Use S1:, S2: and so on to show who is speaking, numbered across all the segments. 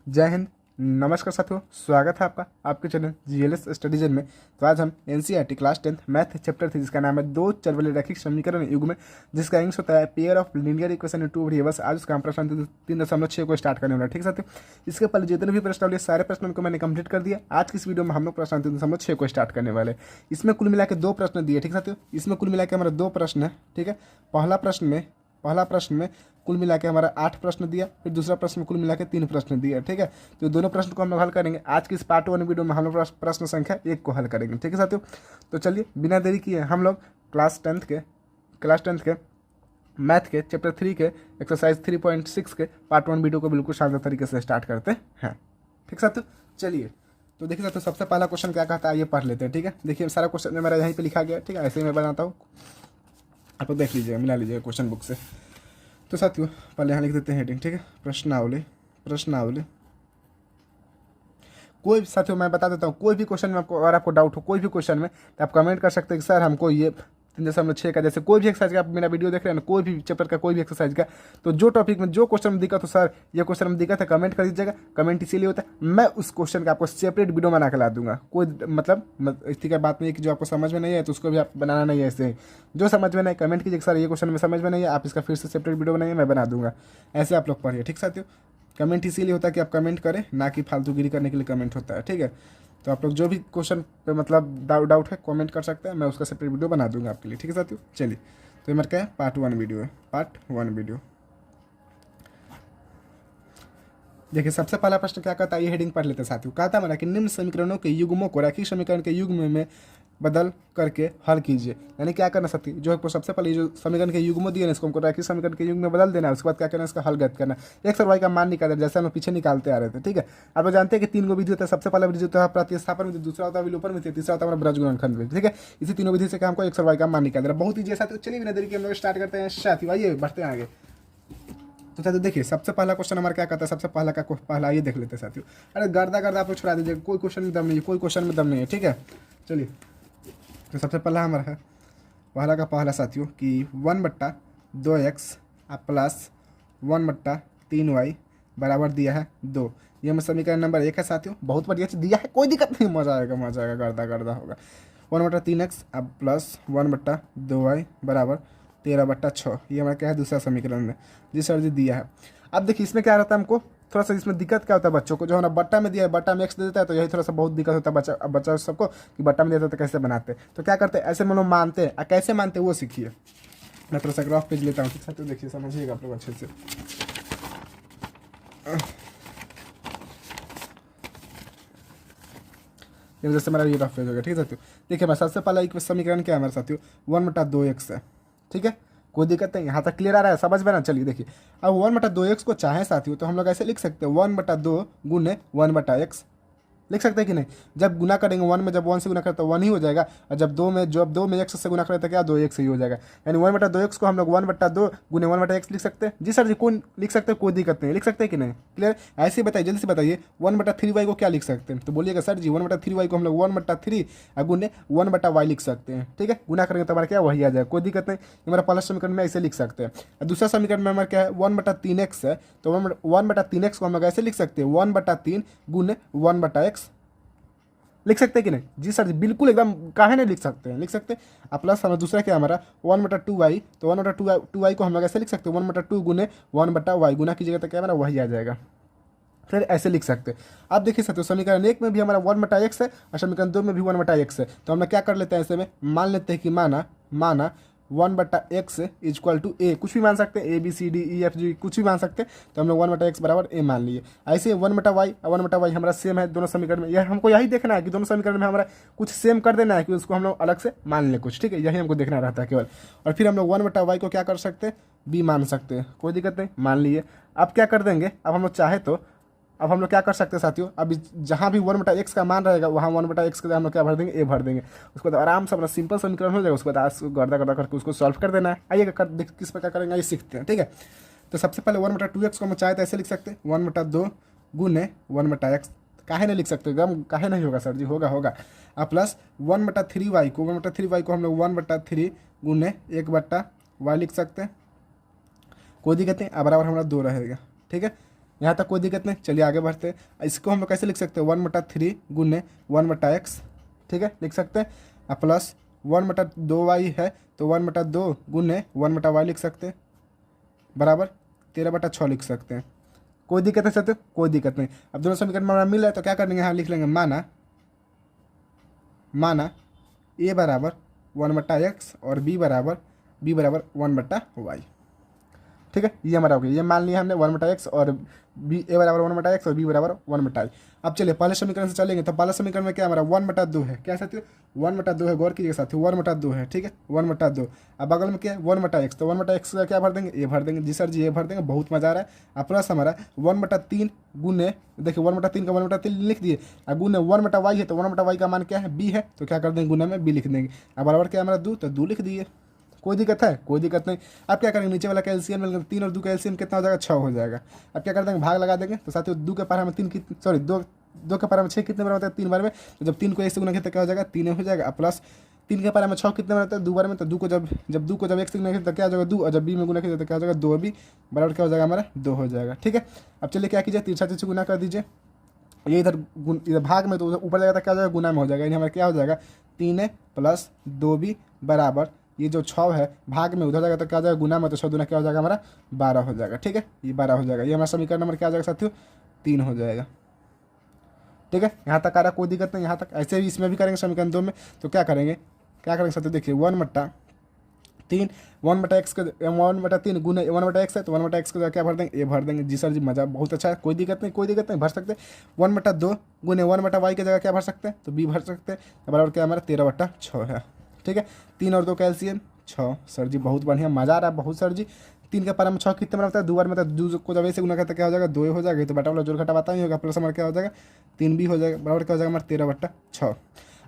S1: जय हिंद। नमस्कार साथियों, स्वागत है आपका आपके चैनल जीएलएस स्टडीजन में। तो आज हम एनसीईआरटी क्लास 10 मैथ चैप्टर 3 जिसका नाम है दो चर वाले रैखिक समीकरण युग में, जिसका इंग्लिश होता है pair of linear equation in two variables. आज उसका हम प्रश्न 3.6 को स्टार्ट करने वाला है। ठीक है साथियों, इसके पहले जितने भी प्रश्न लिए सारे प्रश्नों को मैंने कंप्लीट कर दिया। आज की इस वीडियो में हम लोग प्रश्न 3.6 को स्टार्ट करने वाले। इसमें कुल मिला के दो प्रश्न दिए। ठीक है साथियों, इसमें कुल मिला के हमारा दो प्रश्न है। ठीक है, पहला प्रश्न में कुल मिला के हमारा 8 प्रश्न दिया, फिर दूसरा प्रश्न में कुल मिला के 3 प्रश्न दिया। ठीक है, तो दोनों प्रश्न को हम लोग हल करेंगे। आज की इस पार्ट 1 वीडियो में हम लोग प्रश्न संख्या 1 को हल करेंगे। ठीक है साथियों, तो चलिए बिना देरी किए हम लोग क्लास टेंथ के मैथ के चैप्टर 3 के एक्सरसाइज 3.6 के पार्ट 1 वीडियो को बिल्कुल शानदार तरीके से स्टार्ट करते हैं। ठीक साथियों, चलिए तो देखिए साथियों, सबसे पहला क्वेश्चन क्या कहता है ये पढ़ लेते हैं। ठीक है, देखिए सारा क्वेश्चन मेरा यहीं पे लिखा गया है। ठीक है, ऐसे ही मैं बनाता हूँ, आप देख लीजिएगा, मिला लीजिएगा क्वेश्चन बुक से। तो साथियों पहले यहाँ लिख देते हैं हेडिंग। ठीक है, प्रश्नावली। कोई भी साथियों मैं बता देता हूँ, कोई भी क्वेश्चन में आपको अगर आपको डाउट हो कोई भी क्वेश्चन में, तो आप कमेंट कर सकते हैं कि सर हमको ये 3.6 का, जैसे कोई भी एक्सरसाइज का, आप मेरा वीडियो देख रहे हैं ना, कोई भी चैप्टर का कोई भी एक्सरसाइज का, तो जो टॉपिक में जो क्वेश्चन में दिक्कत हो, सर ये क्वेश्चन में दिक्कत है, कमेंट कर दीजिएगा। कमेंट इसीलिए होता है मैं उस क्वेश्चन का आपको सेपरेट वीडियो बना के ला दूंगा। कोई मतलब इसी का बात नहीं है कि जो आपको समझ में नहीं है तो उसको भी आप बनाना नहीं है। ऐसे जो समझ में नहीं कमेंट कीजिए, सर ये क्वेश्चन में समझ में नहीं है, आप इसका फिर से सेपरेट वीडियो बनाइए, मैं बना दूंगा। ऐसे आप लोग पढ़िए। ठीक साथियों, कमेंट इसीलिए होता है कि आप कमेंट करें, ना कि फालतूगिरी करने के लिए कमेंट होता है। ठीक है, तो आप लोग जो भी क्वेश्चन पे मतलब डाउट है कमेंट कर सकते हैं, मैं उसका सेपरेट वीडियो बना दूंगा आपके लिए। ठीक है साथियों, चलिए तो ये मेरा क्या है, पार्ट 1 वीडियो। देखिए सबसे पहला प्रश्न क्या कहता है, ये हेडिंग पढ़ लेते हैं साथियों। कहता है मेरा कि निम्न समीकरणों के युग्मों को रैखिक समीकरण के युग्म में बदल करके हल कीजिए। यानी क्या करना सकती जो है, सबसे पहले जो समीकरण के युग्म दिए ना, इसको हमको रैखिक समीकरण के युग्म में बदल देना है। उसके बाद क्या करना है, इसका हल ज्ञात करना है। x और y का मान निकालना, जैसे हम पीछे निकालते आ रहे थे। ठीक है, आप लोग जानते हैं कि 3 गो विधि होता है। सबसे पहला विधि होता है प्रतिस्थापन विधि, दूसरा होता है विलोपन विधि, तीसरा होता है हमारा ब्रज गुणनखंड विधि। ठीक है, इसी तीनों विधि से हमको x और y का मान निकाल देना, बहुत ईजी है साथियों। चलिए बिना देरी के हम लोग स्टार्ट करते हैं साथियों, आइए बढ़ते हैं आगे। तो साथियों देखिए सबसे पहला क्वेश्चन हमारा क्या कहता है, सबसे पहला ये देख लेते हैं साथियों। अरे गर्दा आप लोग छोड़ा दीजिए, कोई क्वेश्चन में दम नहीं है, कोई क्वेश्चन में दम नहीं है। ठीक है, चलिए तो सबसे पहला हमारा है पहला साथियों कि 1/2x प्लस 1/3y बराबर दिया है 2। ये हमें समीकरण नंबर 1 है साथियों। बहुत बढ़िया चीज दिया है, कोई दिक्कत नहीं, मजा आएगा गर्दा होगा। 1/3x प्लस 1/2y बराबर 13/6। ये हमारा क्या है, दूसरा समीकरण में जी सर जी दिया है। अब देखिए इसमें क्या रहता है, हमको थोड़ा सा इसमें दिक्कत क्या होता है बच्चों को, जो है ना बट्टा में दिया है, बट्टा में एक्स दे देता है, तो यही थोड़ा सा बहुत दिक्कत होता है बच्चा सबको कि बट्टा में देता है तो कैसे बनाते हैं। तो क्या करते हैं, ऐसे में लोग मानते हैं, कैसे मानते हैं वो सीखिए। मैं थोड़ा सा ग्राफ पेज लेता हूँ, ठीक है, तो देखिए समझिएगा आप लोग अच्छे से। जैसे मेरा ये ग्राफ पेज हो गया। ठीक है साथियों, देखिए मैं सबसे पहला एक समीकरण क्या है हमारे साथियों, 1/2x है। ठीक है, कोई दिक्कत नहीं, यहाँ तक क्लियर आ रहा है, समझ में ना। चलिए देखिए अब 1/2x को चाहे साथियों तो हम लोग ऐसे लिख सकते हैं 1/2 गुने 1/x लिख सकते हैं कि नहीं। जब गुना करेंगे 1 में, जब 1 से गुना करें तो 1 ही हो जाएगा, और जब 2 में x से गुना करें तो क्या 2x ही हो जाएगा। यानी 1/2x को हम लोग 1/2 गुने 1/x लिख सकते हैं। जी सर जी, कौन लिख सकते हैं, कोई दिक्कत नहीं, लिख सकते हैं कि नहीं। क्लियर, ऐसे ही बताइए, जल्दी से बताइए 1/3y को क्या लिख सकते हैं। तो बोलिएगा सर जी 1/3y को हम लोग 1/3 गुने 1/y लिख सकते हैं। ठीक है, गुना करेंगे तो हमारा क्या वही आ जाएगा, कोई दिक्कत नहीं। हमारा पहला समीकरण में ऐसे लिख सकते हैं। दूसरा समीकरण में हमारा क्या है 1/3x है, तो 1/3x को हम लोग ऐसे लिख सकते हैं 1/3 गुने 1/x लिख सकते हैं कि नहीं। जी सर जी बिल्कुल एकदम, काहे नहीं लिख सकते हैं, लिख सकते हैं। प्लस हमारा दूसरा क्या हमारा 1/2y, तो 1/2y को हम लोग ऐसे लिख सकते हैं 1/2 गुने 1/y, गुना कीजिएगा तो क्या हमारा वही आ जाएगा। फिर ऐसे लिख सकते हैं। अब देखिए सकते हो समीकरण 1 में भी हमारा 1/x है और समीकरण 2 में भी 1/x है। तो हम लोग क्या कर लेते हैं, ऐसे में मान लेते हैं कि माना 1/x इक्वल टू a, कुछ भी मान सकते हैं, ABCDEFG कुछ भी मान सकते हैं। तो हम लोग 1/x बराबर a मान लिए। ऐसे 1/y हमारा सेम है दोनों समीकरण में। यह हमको यही देखना है कि दोनों समीकरण में हमारा कुछ सेम कर देना है, कि उसको हम लोग अलग से मान लें कुछ। ठीक है, यही हमको देखना रहता है केवल। और फिर हम लोग 1/y को क्या कर सकते हैं, b मान सकते हैं, कोई दिक्कत नहीं, मान लिए। अब क्या कर देंगे, अब हम लोग चाहे तो अब हम लोग क्या कर सकते हैं साथियों, अब जहाँ भी 1/x का मान रहेगा वहाँ 1/x का हम लोग क्या भर देंगे, a भर देंगे। उसके बाद आराम से अपना सिंपल समीकरण हो जाएगा। उसके बाद गर्दा करके उसको सॉल्व कर देना है। आइए किस प्रकार करेंगे ये सीखते हैं। ठीक है, तो सबसे पहले 1/2x को हम चाहे तो ऐसे लिख सकते हैं 1/2 गुने 1/x। काहे नहीं लिख सकते, एकदम काहे नहीं होगा सर जी, होगा। प्लस 1/3y को हम लोग 1/3 गुने 1/y लिख सकते हैं, कोई दिक्कत नहीं। बराबर हमारा 2 रहेगा। ठीक है, यहाँ तक कोई दिक्कत नहीं। चलिए आगे बढ़ते हैं। इसको हम लोग कैसे लिख सकते हैं, 1/3 गुने 1/x, ठीक है, लिख सकते हैं। प्लस 1/2y है तो 1/2 गुने 1/y लिख सकते हैं, बराबर 13/6 लिख सकते हैं। कोई दिक्कत नहीं सकते, कोई दिक्कत नहीं। अब दोनों समीकरण में हमारा मिल है तो क्या करेंगे, यहाँ लिख लेंगे माना a बराबर 1/x और b बराबर 1/y, ठीक है। ये हमारा हो गया, ये मान लिया हमने 1/x और a बराबर 1/x और b बराबर 1/y। अब चलिए पहले समीकरण से चलेंगे। तो पहले समीकरण में क्या हमारा 1/2 है, क्या साथियों 1/2 है, गौर कीजिए साथियों 1/2 है, ठीक है 1/2। अब बगल में क्या है 1/x, तो 1/x का क्या भर देंगे, ए भर देंगे। जी सर जी, ए भर देंगे, बहुत मजा आ रहा है। अब प्लस हमारा 1/3 गुने, देखिए 1/3 का 1/3 लिख दिए। अब गुने 1/y है तो 1/y का मान क्या है, b है, तो क्या कर देंगे गुने में b लिख देंगे। अब बराबर क्या हमारा 2, तो 2 लिख दिए। कोई दिक्कत है, कोई दिक्कत नहीं। अब क्या करेंगे, नीचे वाला का एलसीएम मिल गया, 3 और 2 का एलसीएम कितना हो जाएगा, 6 हो जाएगा। अब क्या कर देंगे, भाग लगा देंगे। तो साथियों 2 के पारा में 3 सॉरी 2 के पारा में 6 कितने बार होता है, 3 बार में। तो जब 3 को 1 से गुना किया तो क्या हो जाएगा, 3 हो जाएगा। प्लस 3 के पारा में 6 कितने बार होता है, 2 बार में। तो 2 को जब 1 से गुना किया तो क्या हो जाएगा 2, और जब b में गुना किया तो क्या हो जाएगा 2b, बराबर क्या हो जाएगा हमारा 2 हो जाएगा, ठीक है। अब चलिए क्या कीजिए, तिरछा तिरछी गुना कर दीजिए। ये इधर भाग में तो ऊपर जाएगा तो क्या हो जाएगा, गुना में हो जाएगा। यानी हमारा क्या हो जाएगा 3a प्लस 2b बराबर, ये जो 6 है भाग में उधर जाएगा तो क्या हो जाएगा गुना में, तो 6 दूना क्या हो जाएगा हमारा 12 हो जाएगा, ठीक है। ये 12 हो जाएगा। ये हमारा समीकरण नंबर क्या हो जाएगा साथियों, 3 हो जाएगा, ठीक है। यहाँ तक आ रहा, कोई दिक्कत नहीं। यहाँ तक ऐसे भी इसमें भी करेंगे समीकरण 2 में। तो क्या करेंगे साथियों, देखिए 1/3 1/x का 1/3 गुने 1/x है तो 1/x का क्या भर देंगे, ए भर देंगे। जी सर जी, मजा बहुत अच्छा है, कोई दिक्कत नहीं, कोई दिक्कत नहीं, भर सकते हैं। 1/2 गुने 1/y की जगह क्या भर सकते हैं, तो b भर सकते हैं, बराबर क्या हमारा 13/6 है, ठीक है। 3 और 2 का एलसीएम 6। सर जी बहुत बढ़िया, मजा आ रहा है बहुत सर जी। 3 के पारा में 6 कितने बनता है, 2 बार में, तो 2 को जब ऐसे गुना करता क्या हो जाएगा 2 हो जाएगा। तो बटा वाला जोड़ घटा आता ही होगा, प्लस हमारा क्या हो जाएगा 3b हो जाएगा, बराबर क्या हो जाएगा हमारा 13/6।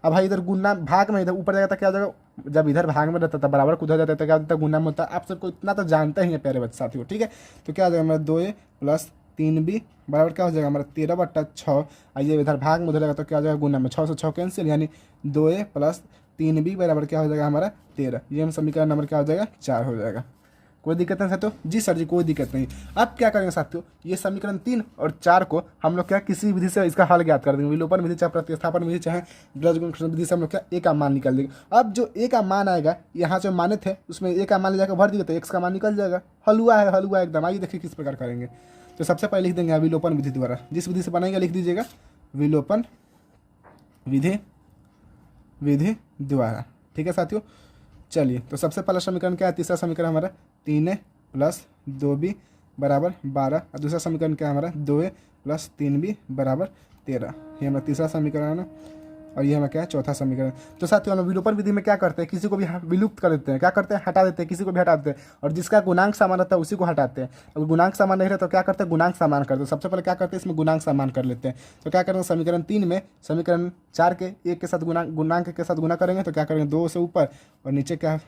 S1: अब भाई इधर गुना भाग में इधर ऊपर जाएगा तो क्या हो जाएगा, जब इधर भाग में रहता था बराबर कुछ हो जाता था क्या होता था, गुना में होता है। आप सबको इतना तो जानते ही हैं प्यारे बच्चे साथियों, ठीक है। तो क्या हो जाएगा हमारा 2a प्लस 3b बराबर क्या हो जाएगा हमारा 13/6। आइए इधर भाग में उधर जाएगा तो क्या हो जाएगा गुना में, 6 से 6 कैंसिल, यानी 2a प्लस 3b बराबर क्या हो जाएगा हमारा 13। ये हम समीकरण नंबर क्या हो जाएगा 4 हो जाएगा। कोई दिक्कत नहीं साथियों, जी सर जी कोई दिक्कत नहीं। अब क्या करेंगे साथियों, ये समीकरण 3 और 4 को हम लोग क्या किसी विधि से इसका हल ज्ञात कर देंगे, विलोपन विधि चाहे प्रतिस्थापन विधि चाहे बीजगणित विधि से हम लोग क्या ए का मान निकाल देंगे। अब जो ए का मान आएगा, यहाँ जो माने थे उसमें ए का मान ले जाकर भर दिए तो एक्स का मान निकल जाएगा। हलवा है, हलवा एकदम। आइए देखिए किस प्रकार करेंगे। तो सबसे पहले लिख देंगे विलोपन विधि द्वारा, जिस विधि से बनाएंगे लिख दीजिएगा विलोपन विधि द्वारा, ठीक है साथियों। चलिए तो सबसे पहला समीकरण क्या है, तीसरा समीकरण हमारा 3a प्लस 2b बराबर 12, और दूसरा समीकरण क्या है हमारा 2a प्लस 3b बराबर 13। ये हमारा तीसरा समीकरण है, और ये हमारा क्या है चौथा समीकरण। तो साथियों हम विलोपन विधि में क्या करते हैं, किसी को भी विलुप्त कर देते हैं, क्या करते हैं हटा देते हैं, किसी को भी हटा देते हैं, और जिसका गुणांक समान रहता है उसी को हटाते हैं। अगर गुणांक समान नहीं रहता तो क्या करते हैं, गुणांक समान करते हैं। सबसे पहले क्या करते हैं, इसमें गुणांक समान कर लेते हैं। तो क्या करेंगे, समीकरण 3 में समीकरण 4 के 1 के साथ गुणांक के साथ गुना करेंगे तो क्या करेंगे 2 से ऊपर, और नीचे क्या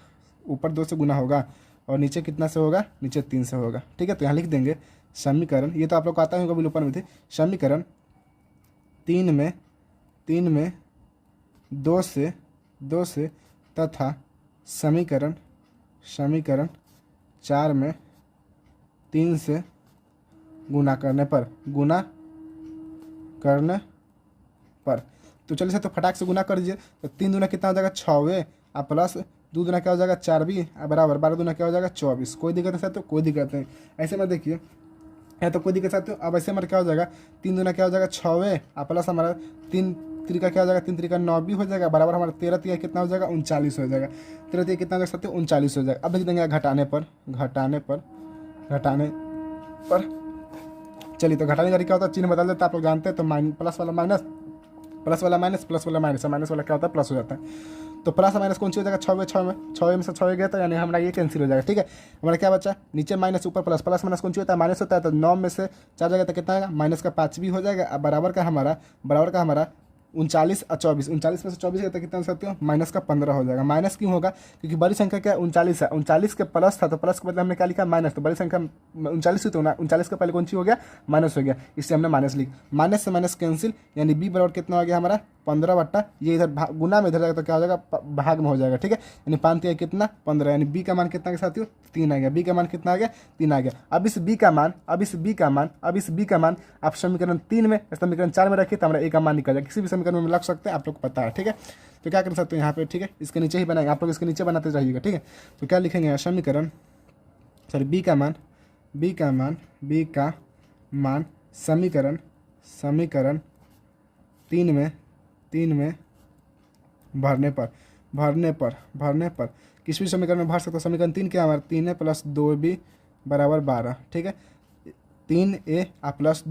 S1: ऊपर 2 से गुना होगा, और नीचे कितना से होगा, नीचे 3 से होगा, ठीक है। तो यहाँ लिख देंगे समीकरण, ये तो आप लोग को आता ही होगा विलोपन विधि, समीकरण 3 में 2 से तथा समीकरण 4 में 3 से गुना करने पर तो चलिए तो फटाक से गुना कर दीजिए। तो 3 दूना कितना हो जाएगा 6, और प्लस 2 दूना क्या हो जाएगा 4b बराबर 12 दूना क्या हो जाएगा 24। कोई दिक्कत है साथियों, कोई दिक्कत नहीं। ऐसे में देखिए है तो कोई दिक्कत साथियों। अब ऐसे हमारा क्या हो जाएगा 3 दूना क्या हो जाएगा 6, और प्लस हमारा 3 तरीका क्या हो जाएगा 3 तरीका 9 भी हो जाएगा, बराबर हमारा 13 तरीका कितना हो जाएगा 39 हो जाएगा। 13 तरीका कितना हो जाएगा साथियों 39 हो जाएगा। अब लिख देंगे घटाने पर चलिए तो घटाने का तरीका होता है चिन्ह बदल देता है, आप लोग जानते हैं। तो प्लस वाला माइनस, प्लस वाला माइनस, प्लस वाला माइनस, माइनस वाला क्या होता है प्लस हो जाता है। तो प्लस माइनस कौन सी हो जाएगा 6 में से 6 गया था, यानी हमारा ये कैंसिल हो जाएगा, ठीक है। हमारा क्या बचा नीचे माइनस ऊपर प्लस, प्लस माइनस कौन सी होता है माइनस होता है। तो 9 में से 4 जाएगा तो कितना आएगा माइनस का 5 भी हो जाएगा। अब बराबर का हमारा 39 और 24, 39 में से 24 गया तो कितना सकते हो माइनस का 15 हो जाएगा। माइनस क्यों होगा, क्योंकि बड़ी संख्या क्या 39 है, 39 के प्लस था तो प्लस के बदले हमने क्या लिखा माइनस। तो बड़ी संख्या 39 तो 39 के पहले कौन सी हो गया माइनस हो गया, इससे हमने माइनस लिख, माइनस से माइनस कैंसिल, यानी b बराबर कितना हो गया हमारा 15 बट्टा ये इधर गुना में इधर जाएगा तो क्या हो जाएगा भाग में हो जाएगा, ठीक है। यानी 5 3 कितना 15, यानी बी का मान कितना के साथियों 3 आ गया। बी का मान कितना आ गया 3 आ गया। अब इस बी का मान आप समीकरण 3 में समीकरण 4 में रखिए तो हमारा ए का मान निकल जाएगा। किसी भी समीकरण में लग सकते हैं, आप लोग को पता है, ठीक है। तो क्या कर सकते हैं यहाँ पे, ठीक है, इसके नीचे ही बनाएंगे, आप लोग इसके नीचे बनाते रहिएगा, ठीक है। तो क्या लिखेंगे समीकरण बी का मान समीकरण 3 में भरने पर किसी भी समीकरण में भर सकते हो। समीकरण 3 क्या हमारा 3a + 2b बराबर 12, ठीक है। 3a +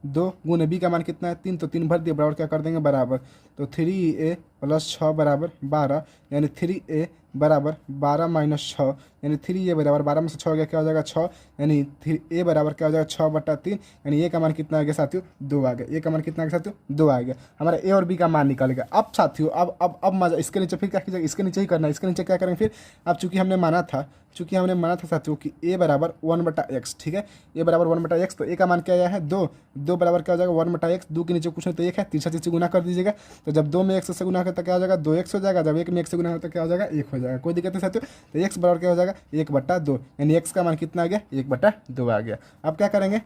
S1: 2 गुने बी का मान कितना है 3, तो 3 भर दिए बराबर क्या कर देंगे बराबर, तो 3a + 6 बराबर 12, यानी 3a बराबर 12 - 6, यानी 3a बराबर 12 में से 6 हो गया क्या हो जाएगा 6, यानी a बराबर क्या हो जाएगा 6/3, यानी a का मान कितना आ गया साथियों 2 आ गया। a का मान कितना आ गया साथियों 2 आ गया। हमारा a और b का मान निकल गया। अब साथियों अब मजा इसके नीचे फिर क्या कीजिएगा, इसके नीचे ही करना है। इसके नीचे क्या करेंगे फिर, अब चूंकि हमने माना था साथियों कि a बराबर 1/x, ठीक है। a बराबर 1/x, तो a का मान क्या आया है 2 बराबर क्या हो जाएगा 1/x, 2 के नीचे कुछ नहीं तो 1 है, तीसरा चीज से गुना कर दीजिएगा। तो जब 2 में 1 से गुना करता क्या हो जाएगा 2x हो जाएगा, जब 1 में 1 से गुना होता क्या हो जाएगा 1 हो जाएगा। कोई दिक्कत नहीं साथियों। तो x बराबर क्या हो जाएगा 1/2, यानी x का मान कितना आ गया 1/2 आ गया। अब क्या करेंगे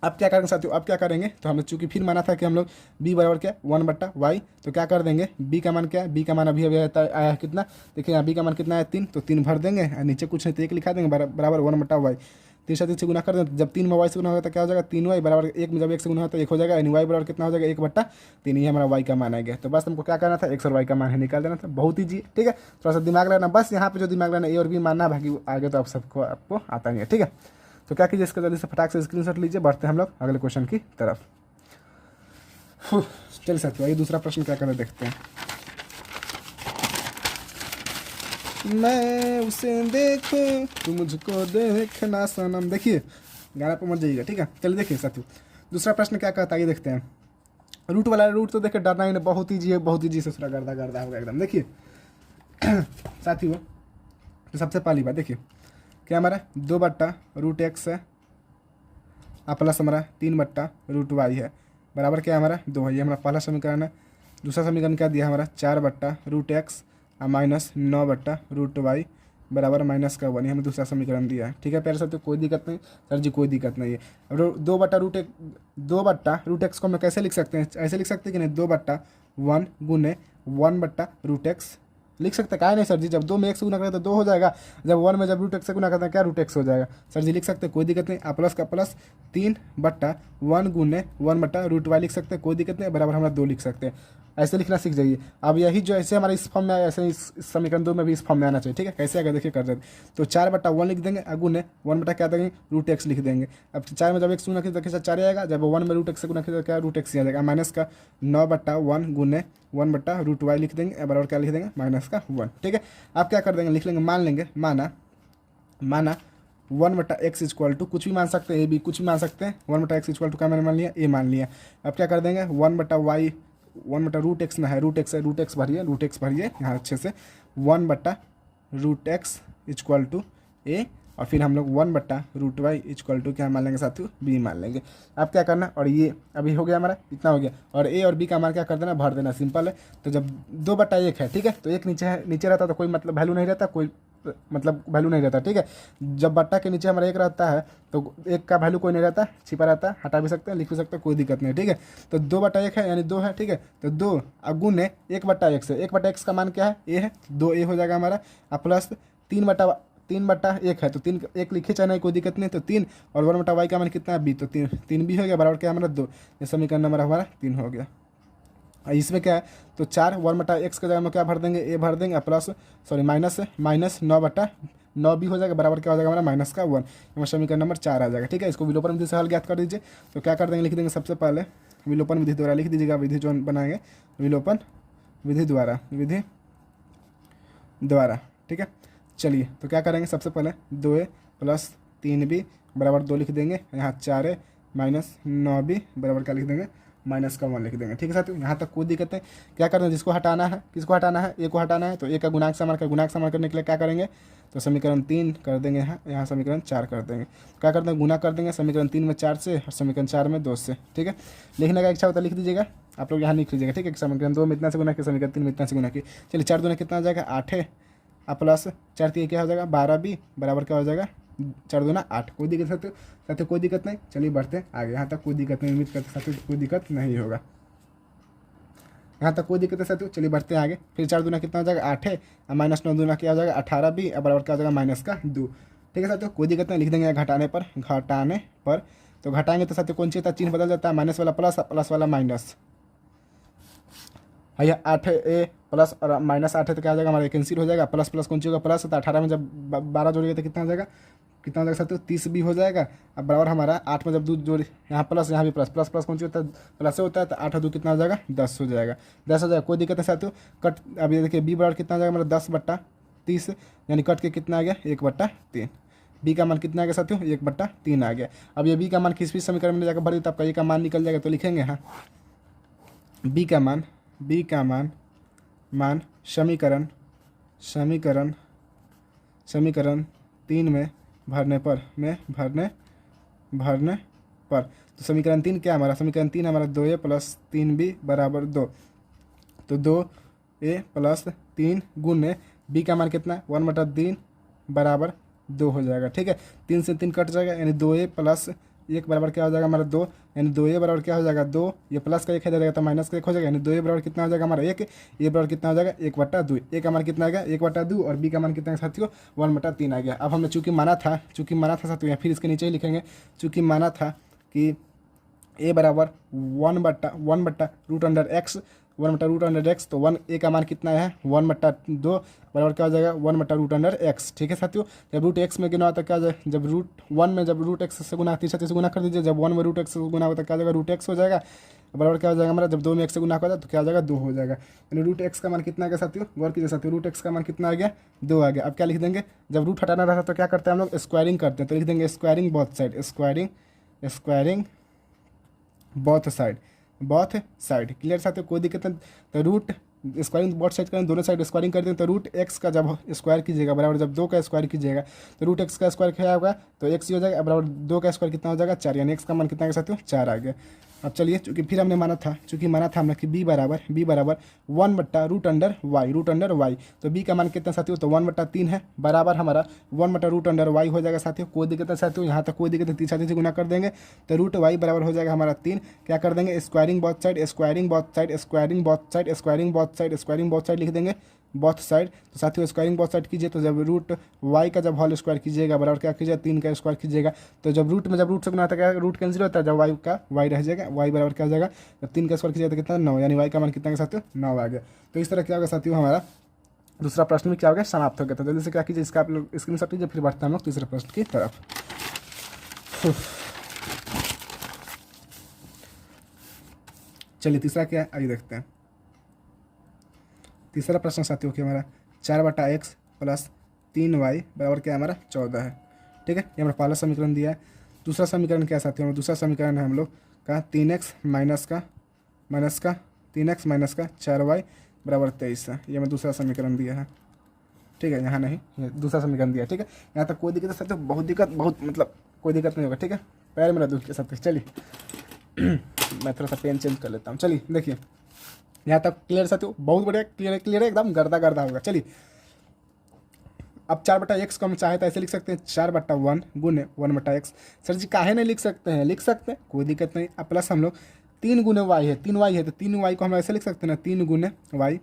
S1: साथियों, अब क्या करेंगे, तो हमने चूंकि फिर माना था कि हम लोग b बराबर क्या 1/y, तो क्या कर देंगे b का मान क्या है, b का मान अभी आया है कितना, देखिए यहाँ b का मान कितना है 3, तो 3 भर देंगे, नीचे कुछ नहीं तो 1 लिखा देंगे बराबर 1/y। तीसरा 3 से गुना कर दें, जब 3 में y से गुना होगा तो क्या हो जाएगा 3y बराबर 1 में जब 1 से गुना होता है 1 हो जाएगा, यानी y बराबर कितना हो जाएगा 1/3, ये हमारा y का मान आ गया। तो बस हमको क्या करना था x और y का मान है निकाल देना था, बहुत ही जी, ठीक है। थोड़ा सा दिमाग लगाना, बस यहाँ पे जो दिमाग लगाना a और b मानना, बाकी आगे तो आपको आता नहीं है, ठीक है। तो क्या कीजिए, इसका जल्दी से फटाक से स्क्रीनशॉट लीजिए, बढ़ते हैं हम लोग अगले क्वेश्चन की तरफ। चल सकते आइए दूसरा प्रश्न क्या करें देखते हैं। मैं उसे देखूं तू मुझको देखना सनम, देखिए गाना पर मत जाइएगा, ठीक है। चलिए देखिए साथियों दूसरा प्रश्न क्या कहता है ये देखते हैं। रूट वाला रूट तो देखिए डरना ही नहीं, बहुत ही जी से थोड़ा गर्दा होगा एकदम। देखिए साथियों तो सबसे पहली बात देखिए क्या हमारा 2/√x है प्लस हमारा 3/√y है बराबर क्या हमारा 2 है। ये हमारा पहला समीकरण है। दूसरा समीकरण क्या दिया हमारा 4/√x माइनस 9/√y बराबर -1, ये हमें दूसरा समीकरण दिया है, ठीक है प्यारे साथियों। कोई दिक्कत नहीं सर जी, कोई दिक्कत नहीं है। अब 2/√x को हम कैसे लिख सकते हैं, ऐसे लिख सकते हैं कि नहीं 2/1 गुने 1/√x लिख सकते हैं, क्या नहीं सर जी, जब 2 में 1 से गुना करें तो 2 हो जाएगा, जब 1 में जब √x से गुना करते हैं क्या √x हो जाएगा। सर जी लिख सकते हैं, कोई दिक्कत नहीं। प्लस का प्लस 3/1 गुने 1/√y लिख सकते हैं, कोई दिक्कत नहीं, बराबर हमारा 2 लिख सकते हैं। ऐसे लिखना सीख जाइए। अब यही जो ऐसे हमारे इस फॉर्म में आया, ऐसे इस समीकरण 2 में भी इस फॉर्म में आना चाहिए, ठीक है। कैसे आगे देखिए कर देते, तो 4/1 लिख देंगे, गुने 1 क्या देंगे √x लिख देंगे। अब 4 में जब 1 गुना किया तो 4 आएगा, जब 1 में √x से गुना किया तो क्या √x आ जाएगा, माइनस का 9/1 गुने 1/√y लिख देंगे, बराबर क्या लिख देंगे -1, ठीक है। आप क्या कर देंगे लिख लेंगे, मान लेंगे माना 1/x इक्वल टू कुछ भी मान सकते हैं, ए बी कुछ भी मान सकते हैं। 1/x इक्वल टू क्या मैंने मान लिया ए मान लिया। अब क्या कर देंगे 1/√x ना है, √x भरिए यहाँ अच्छे से 1/√x इक्वल टू ए, और फिर हम लोग 1/√y इक्वल टू क्या मान लेंगे साथियों बी मान लेंगे। अब क्या करना, और ये अभी हो गया हमारा इतना हो गया, और ए और बी का मान क्या कर देना भर देना, सिंपल है। तो जब 2/1 है, ठीक है, तो 1 नीचे रहता तो कोई मतलब वैल्यू नहीं रहता, कोई मतलब वैल्यू नहीं रहता, ठीक है। जब बट्टा के नीचे हमारा 1 रहता है तो 1 का वैल्यू कोई नहीं रहता, छिपा रहता है, हटा भी सकते हैं लिख भी सकते हैं, कोई दिक्कत नहीं, ठीक है। तो 2/1 है यानी 2 है, ठीक है। तो 2 गुने 1/x है, 1/x का मान क्या है ए है, 2a हो जाएगा हमारा, प्लस 3/1 है तो 3 1 लिखे चाहे नहीं, कोई दिक्कत नहीं। तो 3 और 1/y का मान कितना है बी, तो 3 भी हो गया, बराबर क्या हमारा 2, ये समीकरण नंबर हमारा 3 हो गया। इसमें क्या है तो 4 1/x के जगह में क्या भर देंगे ए भर देंगे, प्लस माइनस 9 भी हो जाएगा, बराबर क्या हो जाएगा हमारा -1, हमारा समीकरण नंबर 4 आ जाएगा, ठीक है। इसको विलोपन विधि से हल ज्ञात कर दीजिए। तो क्या कर देंगे लिख देंगे, सबसे पहले विलोपन विधि द्वारा लिख दीजिएगा, विधि जो बनाएंगे विलोपन विधि द्वारा, ठीक है। चलिए तो क्या करेंगे, सबसे पहले 2a + 3b बराबर 2 लिख देंगे, यहाँ 4a माइनस 9b बराबर क्या लिख देंगे -1 लिख देंगे, ठीक है साथियों। यहाँ तक कोई दिक्कत नहीं। क्या करना है, जिसको हटाना है, किसको हटाना है ए को हटाना है, तो ए का गुणांक समान करने के लिए क्या करेंगे, तो समीकरण 3 कर देंगे, यहाँ समीकरण 4 कर देंगे। क्या करते हैं गुना कर देंगे समीकरण 3 में 4 से और समीकरण 4 में 2 से, ठीक है। लिखने का इच्छा होता है लिख दीजिएगा, आप लोग यहाँ लिख लीजिएगा, ठीक है। समीकरण 2 में इतना से गुना किया, समीकरण 3 में इतना से गुना किया। चलिए 4 दूना कितना हो जाएगा 8 है, अब प्लस 4 3 क्या हो जाएगा 12b बराबर क्या हो जाएगा 4 दूना 8। कोई दिक्कत साथियों कोई दिक्कत नहीं। चलिए बढ़ते हैं आगे, यहाँ तक कोई दिक्कत नहीं, उम्मीद करते साथियों कोई दिक्कत नहीं होगा, यहाँ तक कोई दिक्कत है साथियों। चलिए बढ़ते हैं आगे। फिर 4 दूना कितना हो जाएगा 8 है, अब -9 दूना क्या हो जाएगा 18b बराबर क्या हो जाएगा -2। ठीक है साथियों कोई दिक्कत नहीं, लिख देंगे घटाने पर। तो घटाएंगे तो साथियों कौन सी था चिन्ह बदल जाता है, माइनस वाला प्लस, प्लस वाला माइनस। भैया 8 ए प्लस और -8 है तो क्या हो जाएगा हमारा कैंसिल हो जाएगा, प्लस प्लस कौन सी होगा प्लस। तो 18 में जब 12 जोड़िएगा तो कितना हो जाएगा साथियों 30 भी हो जाएगा। अब बराबर हमारा 8 में जब 2 जोड़, यहाँ प्लस यहाँ भी प्लस, प्लस प्लस कौन सी होता है प्लस से होता है। तो 8 और 2 कितना हो जाएगा 10 हो जाएगा, 10 हो जाएगा। कोई दिक्कत है साथियों। कट अब ये देखिए b बराबर कितना हो जाएगा हमारा 10/30, यानी कट के कितना आ गया 1/3। b का मान कितना आ गया साथियों 1/3 आ गया। अब ये b का मान किस भी समीकरण में जाकर भर देता, आपका a का मान निकल जाएगा। तो लिखेंगे हाँ b का मान समीकरण 3 में भरने पर तो समीकरण 3 क्या हमारा, समीकरण 3 हमारा 2a + 3b = 2। तो 2a + 3 गुने b का मान कितना है 1/3 = 2 हो जाएगा, ठीक है। 3 से 3 कट जाएगा, यानी 2a + 1 बराबर क्या हो जाएगा हमारा 2, यानी 2a बराबर क्या हो जाएगा 2, ये प्लस का 1 है जाएगा तो माइनस का 1 हो जाएगा, यानी 2a बराबर कितना हो जाएगा हमारा 1, ए बराबर कितना हो जाएगा 1/2। ए का मान कितना आ गया 1/2 और बी का मान कितना है साथियों 1/3 आ गया। अब हमने चूंकि माना था साथियों, या फिर इसके नीचे ही लिखेंगे, चूंकि माना था कि a बराबर 1/√x तो 1 a का मान कितना है 1/2 बराबर क्या हो जाएगा 1/√x, ठीक है साथियों। जब √x में गुना होता है क्या हो जाएगा, जब √1 में जब √x से गुना 30 से गुना कर दीजिए, जब 1 में √x से गुना होता है क्या हो जाएगा √x हो जाएगा, बराबर क्या हो जाएगा हमारा, जब 2 में x से गुना होता है तो क्या हो जाएगा 2 हो जाएगा। यानी √x का मान कितना आ गया साथियों, गौर कीजिए साथियों, √x का मान कितना आ गया 2 आ गया। अब क्या लिख देंगे, जब रूट हटाना रहता है तो क्या करते हैं हम लोग स्क्वायरिंग करते हैं, तो लिख देंगे स्क्वायरिंग बोथ साइड, क्लियर साथियों कोई दिक्कत नहीं। तो रूट स्क्वायरिंग बोथ साइड करें, दोनों साइड स्क्वायरिंग कर दें, तो √x का जब स्क्वायर कीजिएगा बराबर जब 2 का स्क्वायर कीजिएगा तो √x का स्क्वायर क्या होगा तो x ही हो जाएगा, बराबर 2 का स्क्वायर कितना हो जाएगा 4, यानी x का मान कितना आ गया साथियों 4 आ गया। अब चलिए चूँकि फिर हमने माना था हमने कि b बराबर 1/√y, तो b का मान कितना साथियों तो 1/3 है, बराबर हमारा 1/√y हो जाएगा साथियों। कोई दिक्कत है साथियों, यहाँ तक कोई दिक्कत है, 3 से गुना कर देंगे तो √y बराबर हो जाएगा हमारा 3। क्या कर देंगे स्क्वायरिंग बोथ साइड लिख देंगे बोथ साइड। तो साथियों स्क्वायरिंग बोथ साइड कीजिए, तो जब √y का जब होल स्क्वायर कीजिएगा बराबर क्या कीजिएगा 3 का स्क्वायर कीजिएगा, तो जब रूट से गुना होता है क्या रूट कैंसिल होता है, जब y का y रह जाएगा, y बराबर क्या हो जाएगा जब 3 का स्क्वायर कीजिएगा तो कितना 9, यानी y का मान कितना है साथियों 9 आ गया। तो इस तरह क्या होगा साथियों हमारा दूसरा प्रश्न भी क्या हो गया समाप्त हो गया। तो जल्दी से क्या कीजिए इसका आप लोग स्क्रीनशॉट लीजिए, फिर बढ़ते हैं हम लोग तीसरे प्रश्न की तरफ। चलिए तीसरा क्या है आइए देखते हैं। तीसरा प्रश्न साथियों कि हमारा 4/x + 3y बराबर क्या हमारा 14 है, ठीक है। ये हमारा पहला समीकरण दिया है। दूसरा समीकरण क्या है साथियों, हमारा दूसरा समीकरण है हम लोग का 3x - 4y बराबर 23 है। ये हमें दूसरा समीकरण दिया है, ठीक है। यहाँ नहीं, ये दूसरा समीकरण दिया है, ठीक है। यहाँ तक कोई दिक्कत है साथियों, बहुत मतलब कोई दिक्कत नहीं होगा, ठीक है। पैर मेरा दुख के साथ चलिए मैं थोड़ा सा पेन चेंज कर लेता हूँ। चलिए देखिए यहाँ तक क्लियर साथियों, बहुत बढ़िया क्लियर है एकदम गर्दा होगा। चलिए अब 4/x को हम चाहे तो ऐसे लिख सकते हैं 4/1 गुने 1/x। सर जी काहे नहीं लिख सकते हैं, कोई दिक्कत नहीं। अब प्लस हम लोग 3 गुने y है, 3y है तो 3y को हम ऐसे लिख सकते हैं ना 3 गुने y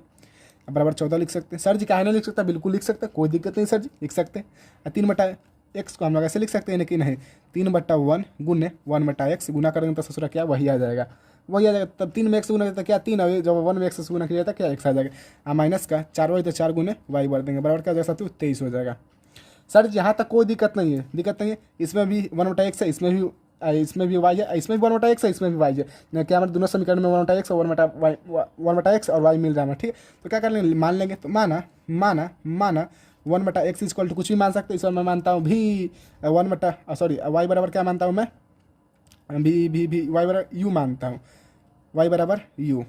S1: बराबर 14 लिख सकते हैं। सर जी काहे नहीं लिख सकता, बिल्कुल लिख सकते हैं, कोई दिक्कत नहीं सर जी लिख सकते हैं। 3/x को हम लोग ऐसे लिख सकते हैं कि नहीं 3/1 गुने 1/x गुना करेंगे तो ससुरा क्या वही आ जाएगा। तब 3 में x गुना तो क्या 3 है, जब 1 में x गुना किया जाता क्या x आ जाएगा। माइनस का 4y तो 4 गुने y बढ़ देंगे बराबर क्या हो जाएगा 23 हो जाएगा। सर यहाँ तक कोई दिक्कत नहीं है, इसमें भी 1/x है, इसमें भी y है, इसमें भी 1/x है, इसमें भी y है। क्या हमारे दोनों समीकरण में 1/x और 1/x और y मिल रहा है, ठीक है। तो क्या कर लेंगे मान लेंगे, तो माना 1/x = कुछ भी मान सकते हैं। इस मैं मानता हूँ भी y बराबर क्या मानता हूँ मैं भी y बराबर u मानता हूँ, y बराबर u,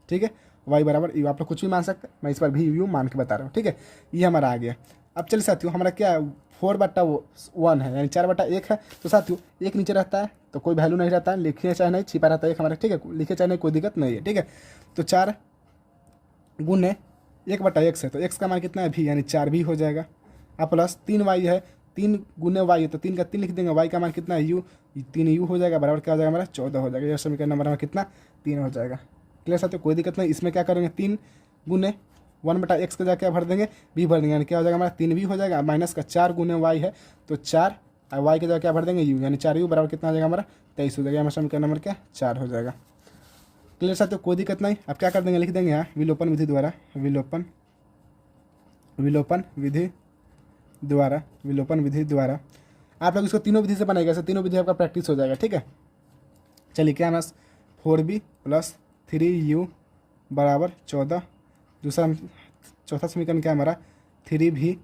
S1: ठीक है। y बराबर u आप लोग कुछ भी मान सकते हैं, मैं इस पर भी u मान के बता रहा हूँ, ठीक है। ये हमारा आ गया। अब चलिए साथियों हमारा क्या 4/1 है, यानी 4/1 है। तो साथियों एक नीचे रहता है तो कोई वैल्यू नहीं रहता है, लिखे चाहे नहीं, छिपा रहता है एक हमारा, ठीक है, लिखे चाहे नहीं कोई दिक्कत नहीं है, ठीक है। तो 4 गुने 1/x है, तो x का मान कितना है भी, यानी 4 भी हो जाएगा। अब प्लस 3y है, 3 गुने y है तो 3 का 3 लिख देंगे, y का मान कितना है u, 3u हो जाएगा, बराबर क्या हो जाएगा हमारा 14 हो जाएगा। यह समीकरण नंबर हमारा कितना 3 हो जाएगा। क्लियर साथियों, कोई दिक्कत नहीं। इसमें क्या करेंगे 3 गुने 1/x का जाके भर देंगे, भी भर देंगे, यानी क्या हो जाएगा हमारा 3 भी हो जाएगा। माइनस का 4 गुने y है तो 4, और y के जगह क्या भर देंगे u, यानी 4u बराबर कितना हो जाएगा हमारा 23 हो जाएगा। हमारा समीकरण नंबर क्या 4 हो जाएगा। क्लियर साथियों, कोई दिक्कत नहीं। अब क्या कर देंगे, लिख देंगे यहाँ विलोपन विधि द्वारा, विलोपन विधि द्वारा आप लोग इसको तीनों विधि से बनाएगा, ऐसे तीनों विधि आपका प्रैक्टिस हो जाएगा, ठीक है। चलिए क्या हमारा 4b + 3u बराबर 14, चौथा समीकरण क्या हमारा 3v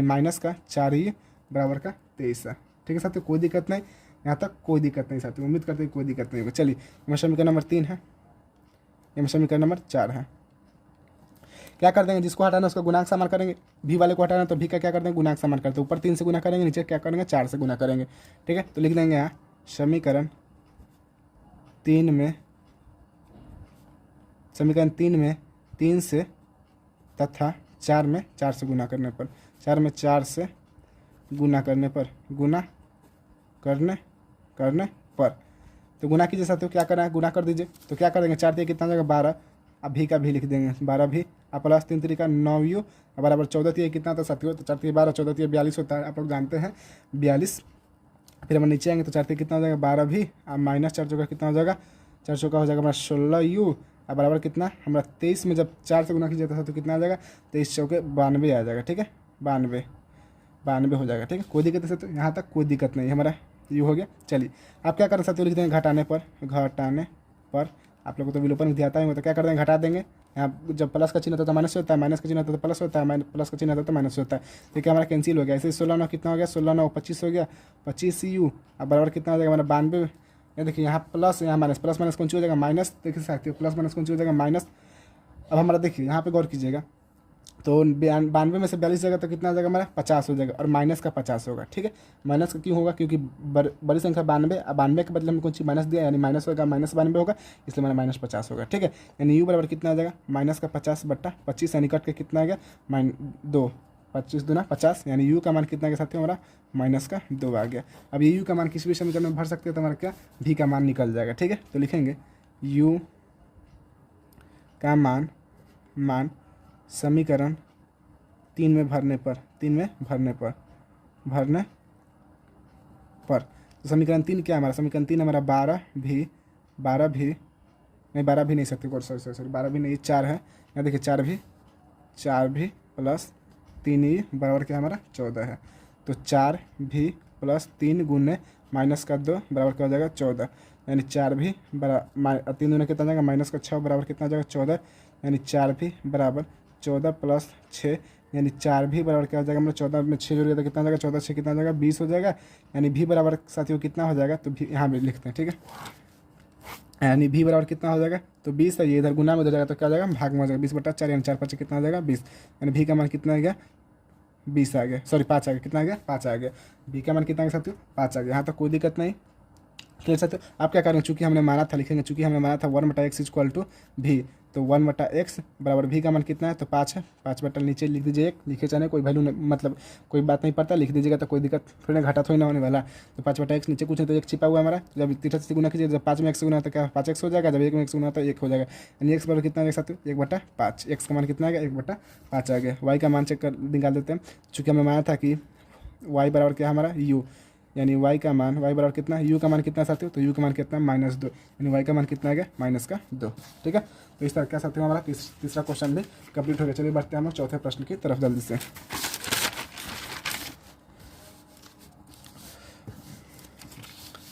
S1: माइनस का 4u बराबर का 23 है, ठीक है साथियों, कोई दिक्कत नहीं, यहाँ तक कोई दिक्कत नहीं साथियों, उम्मीद करते हैं कोई दिक्कत नहीं होगा। चलिए हमारा समीकरण नंबर 3 है, ये समीकरण नंबर 4 है। क्या कर देंगे, जिसको हटाना उसका गुणांक समान करेंगे, भी वाले को हटाना तो भी का क्या कर देंगे गुणांक समान करते हैं, ऊपर 3 से गुना करेंगे, नीचे क्या करेंगे 4 से गुना करेंगे, ठीक है। तो लिख देंगे यहाँ समीकरण 3 में 3 से तथा 4 में 4 से गुना करने पर, 4 में 4 से गुना करने पर, करने पर तो गुना कीजिए साथियों, क्या करना है गुना कर दीजिए। तो क्या कर देंगे 4 दिए कितना हो जाएगा 12, अब भी का भी लिख देंगे 12 भी, अब प्लस 3 3 9u बराबर 14 दिए कितना होता है साथियों, तो 4 12 14 42 होता है, आप लोग जानते हैं 42। फिर हम नीचे आएंगे तो 4 कितना हो जाएगा 12 भी, अब माइनस 4 चौका कितना हो जाएगा 4 चौका हो जाएगा हमारा 16u, अब बराबर कितना हमारा 23 में जब 4 से गुना कीजिए तो कितना आ जाएगा 23 चौके 92 आ जाएगा, ठीक है, 92 हो जाएगा, ठीक है, कोई दिक्कत नहीं साथियों, यहाँ तक कोई दिक्कत नहीं, हमारा यू हो गया। चलिए आप क्या करें साथियों, लिख देंगे घटाने पर आप लोगों को तो विलोपन विधि आता है, तो क्या कर देंगे घटा देंगे, यहाँ जब प्लस का चिन्ह होता है तो माइनस होता है, माइनस का चिन्ह होता है तो प्लस होता है, प्लस का चिन्ह होता है तो माइनस होता है, तो क्या हमारा कैंसिल हो गया। ऐसे 16 9 कितना हो गया 16 9 25 हो गया, 25u अब बराबर कितना हो जाएगा हमारा 92। ये देखिए यहाँ प्लस यहाँ माइनस, प्लस माइनस कौन सी हो जाएगा माइनस, देखिए साथियों प्लस माइनस कौन सी हो जाएगा माइनस। अब हमारा देखिए यहाँ पे गौर कीजिएगा, तो 92 में से 42 जाएगा तो कितना आ जाएगा हमारा 50 हो जाएगा, और माइनस का 50 होगा, ठीक है। माइनस का क्यों होगा, क्योंकि बड़ी संख्या 92, अब 92 के बदले में कौन सी माइनस दिया, यानी माइनस होगा, माइनस 92 होगा, इसलिए हमारा -50 होगा, ठीक है। यानी u बराबर कितना आ जाएगा माइनस का 50/25, यानी कट के कितना आ गया -2, 25 दूना 50, यानी u का मान कितना आ गया साथियों हमारा -2 आ गया। अब ये u का मान किसी भी समीकरण में भर सकते हैं तो हमारा क्या v का मान निकल जाएगा, ठीक है। तो लिखेंगे u का मान समीकरण 3 में भरने पर तो समीकरण 3 क्या है हमारा, समीकरण 3 हमारा 12 भी नहीं सकते, सॉरी 12 भी नहीं 4 है, यहाँ देखिए 4 भी प्लस 3 बराबर क्या हमारा 14 है, तो 4 भी प्लस 3 गुने माइनस का 2 बराबर क्या हो जाएगा 14, यानी 4 भी बराबर 3 दूने कितना जाएगा माइनस का 6 बराबर कितना जाएगा 14, यानी 4 भी बराबर 14 + 6, यानी 4 भी बराबर क्या हो जाएगा मतलब 14 में 6 जोड़ गया तो कितना हो जाएगा 14 6 कितना हो जाएगा 20 हो जाएगा, यानी भी बराबर साथियों कितना हो जाएगा, तो भी यहाँ भी लिखते हैं, ठीक है, यानी भी बराबर कितना हो जाएगा तो 20 है, ये इधर गुना में हो जाएगा तो क्या हो जाएगा भाग में हो जाएगा 20/4, यानी 4 5 कितना हो जाएगा 20, यानी भी का मान कितना आ गया 20 आ गया, सॉरी 5 आ गया, कितना आ गया 5 आ गया, भी का मान कितना आ गया साथियों 5 आ गया। यहाँ तक कोई दिक्कत नहीं। क्लियर साथियों, आप क्या करेंगे, चूंकि हमने माना था, लिखेंगे चूंकि हमने माना था 1/x = v, तो 1/x बराबर v का मान कितना है तो 5 है, 5 नीचे लिख दीजिए 1, लिखे चाहे कोई वैल्यू मतलब कोई बात नहीं पड़ता, लिख दीजिएगा तो कोई दिक्कत थोड़ी ना, घाटा थोड़ी ना होने वाला। तो 5/x नीचे कुछ नहीं तो 1 छिपा हुआ हमारा, जब 3 से गुना कीजिए, जब 5 में 1 से गुना तो क्या 5x हो जाएगा, जब 1 में 1 से गुना तो 1 हो जाएगा, यानी x बराबर कितना आ गया साथियों 1/5, x का मान कितना आ गया 1/5 आ गया। y का मान चेक कर निकाल देते हैं, चूँकि हमें माना था कि y बराबर क्या हमारा u, यानी y बराबर कितना u का मान कितना साथियों, तो u का मान कितना -2, यानी y का मान कितना आ गया -2, ठीक है। तो इस तरह क्या साथियों हमारा तीसरा क्वेश्चन भी कंप्लीट हो गया। चलिए बढ़ते हैं हम लोग चौथे प्रश्न की तरफ जल्दी से।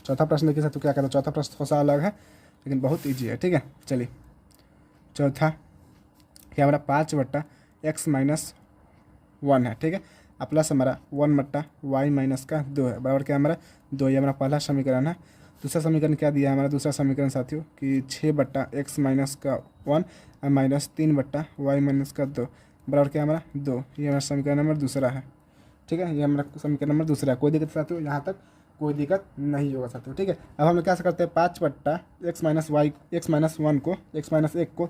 S1: चौथा प्रश्न देखिए साथियों क्या कहता है, चौथा प्रश्न थोड़ा सा अलग है लेकिन बहुत ईजी है, ठीक है। चलिए चौथा क्या हमारा 5/x - 1 है, ठीक है, और प्लस हमारा 1/y - 2 है, बराबर क्या हमारा 2, ये हमारा पहला समीकरण है। दूसरा समीकरण क्या दिया है हमारा, दूसरा समीकरण साथियों कि 6/x - 1 और -3/y - 2 बराबर क्या हमारा 2, ये हमारा समीकरण नंबर दूसरा है, ठीक है, ये हमारा समीकरण नंबर दूसरा है। कोई दिक्कत साथियों, यहाँ तक कोई दिक्कत नहीं होगा साथियों, ठीक है। अब हम लोग क्या करते हैं, 5/x-1 को x-1 को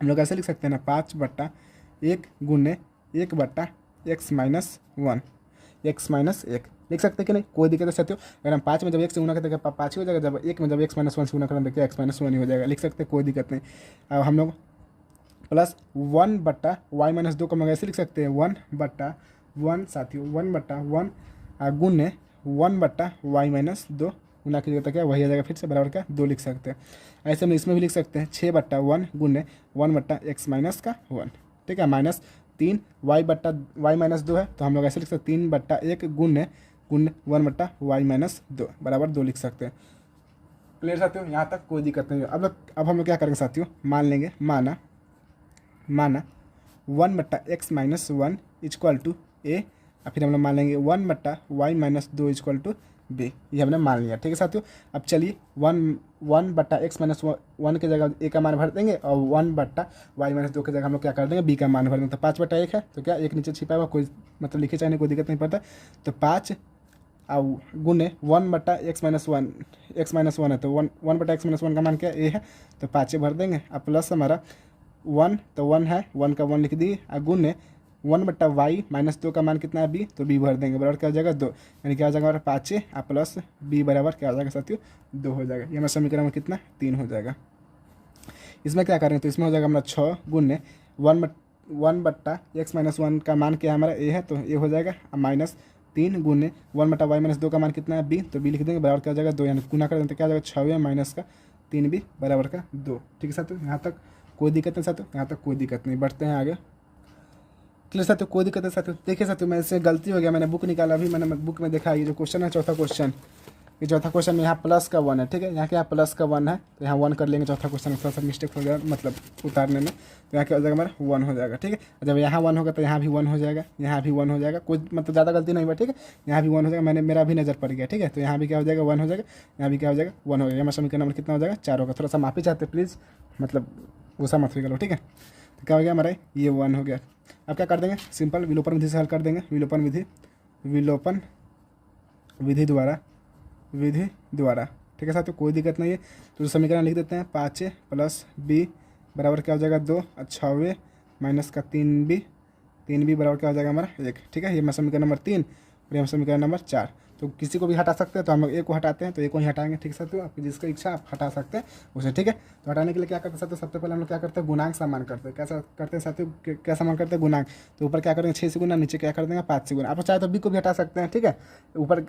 S1: हम लोग ऐसे लिख सकते हैं ना, 5/1 गुने 1/x-1 लिख सकते हैं कि नहीं, कोई दिक्कत है साथियों। अगर हम 5 में जब 1 से गुना करते हैं 5 ही हो जाएगा, जब 1 में जब x-1 से गुना करेंगे देखिए x-1 ही हो जाएगा, लिख सकते हैं, कोई दिक्कत नहीं। अब हम लोग प्लस 1/y-2 को हम ऐसे लिख सकते हैं 1/1 साथियों, 1/1 गुने 1/y-2 गुना की जगह क्या वही आ जाएगा, फिर से बराबर का 2 लिख सकते हैं। ऐसे में इसमें भी लिख सकते हैं 6/1 गुने 1/x-1, ठीक है, -3 y-2 है, तो हम लोग ऐसे लिख सकते हैं 3/1 गुने 1/y-2 बराबर 2 लिख सकते हैं। क्लियर साथियों, यहाँ तक कोई दिक्कत नहीं है। अब हम लोग क्या करेंगे साथियों, मान लेंगे, माना 1/x-1 इक्वल टू ए, और फिर हम लोग मान लेंगे 1/y-2 इक्वल टू बी, ये हमने मान लिया, ठीक है साथियों। अब चलिए 1/x-1 की जगह ए का मान भर देंगे और 1/y-2 की जगह हम लोग क्या कर देंगे, बी का मान भर देंगे। तो 5/1 है, तो क्या एक नीचे छिपा हुआ, कोई मतलब लिखे चाहे कोई दिक्कत नहीं पड़ता। तो 5 और गुने 1/x-1 है, तो 1/x-1 का मान क्या ए है, तो 5 भर देंगे। अब प्लस हमारा 1, तो 1 है, 1 का 1 लिख दिए, और गुने 1/y-2 का मान कितना है बी, तो बी भर देंगे, बराबर क्या हो जाएगा 2, यानी क्या हो जाएगा हमारा 5 और प्लस बी बराबर क्या हो जाएगा साथियों 2 हो जाएगा। ये हमारा समीकरण में कितना 3 हो जाएगा। इसमें क्या करेंगे, तो इसमें हो जाएगा हमारा 6 गुने 1/x-1 का मान क्या हमारा ए है, तो ए हो जाएगा, -3 गुने 1/y-2 का मान कितना है बी, तो बी लिख देंगे, बराबर क्या हो जाएगा 2, यानी गुना कर देंगे तो क्या हो जाएगा 6 माइनस का 3 बी बराबर का 2, ठीक है साथियों। यहाँ तक कोई दिक्कत नहीं साथियों, यहाँ तक कोई दिक्कत नहीं, बढ़ते हैं आगे। क्लियर साथियों, कोई दिक्कत है साथियों। देखिए साथियों, मेरे से गलती हो गया, मैंने बुक निकाला, अभी मैंने बुक में देखा ये जो क्वेश्चन है चौथा क्वेश्चन, ये चौथा क्वेश्चन में यहाँ प्लस का 1 है, ठीक है, यहाँ क्या प्लस का 1 है, तो यहाँ 1 कर लेंगे। चौथा क्वेश्चन में थोड़ा सा मिस्टेक हो गया, मतलब उतारने में, तो यहाँ क्या हो जाएगा हमारा 1 हो जाएगा, ठीक है। जब यहाँ 1 होगा तो यहाँ भी 1 हो जाएगा, यहाँ भी 1 हो जाएगा, कोई मतलब ज़्यादा गलती नहीं हुआ, ठीक है। यहाँ भी 1 हो जाएगा, मेरा भी नज़र पड़ गया, ठीक है। तो यहाँ भी क्या हो जाएगा 1 हो जाएगा, यहाँ भी क्या हो जाएगा 1 हो जाएगा। हमारा समीकरण नंबर कितना हो जाएगा 4 होगा। थोड़ा सा माफी चाहते प्लीज़, मतलब गुस्सा मत होगा, ठीक है। तो क्या हो गया हमारा ये 1 हो गया। अब क्या कर देंगे, सिंपल विलोपन विधि से हल कर देंगे, विलोपन विधि द्वारा, ठीक है साथियों, कोई दिक्कत नहीं है। तो समीकरण लिख देते हैं 5 प्लस बी बराबर क्या हो जाएगा 2, 6 माइनस का 3 बी बराबर क्या हो जाएगा हमारा 1, ठीक है। ये मैं समीकरण नंबर 3 और ये समीकरण नंबर 4। तो किसी को भी हटा सकते हैं, तो हम लोग एक को हटाते हैं, तो एक को ही हटाएंगे, ठीक है साथियों। आपकी जिसका इच्छा आप हटा सकते हैं उसे, ठीक है। तो हटाने के लिए क्या करते हैं साथियों, सबसे पहले हम लोग क्या करते हैं, गुणांक समान करते हैं। कैसा करते हैं साथियों, क्या समान करते हैं, गुणांक। तो ऊपर क्या करेंगे 6 से गुना, नीचे क्या कर देंगे 5 से गुना। आप चाहे तो बी को भी हटा सकते हैं, ठीक है। ऊपर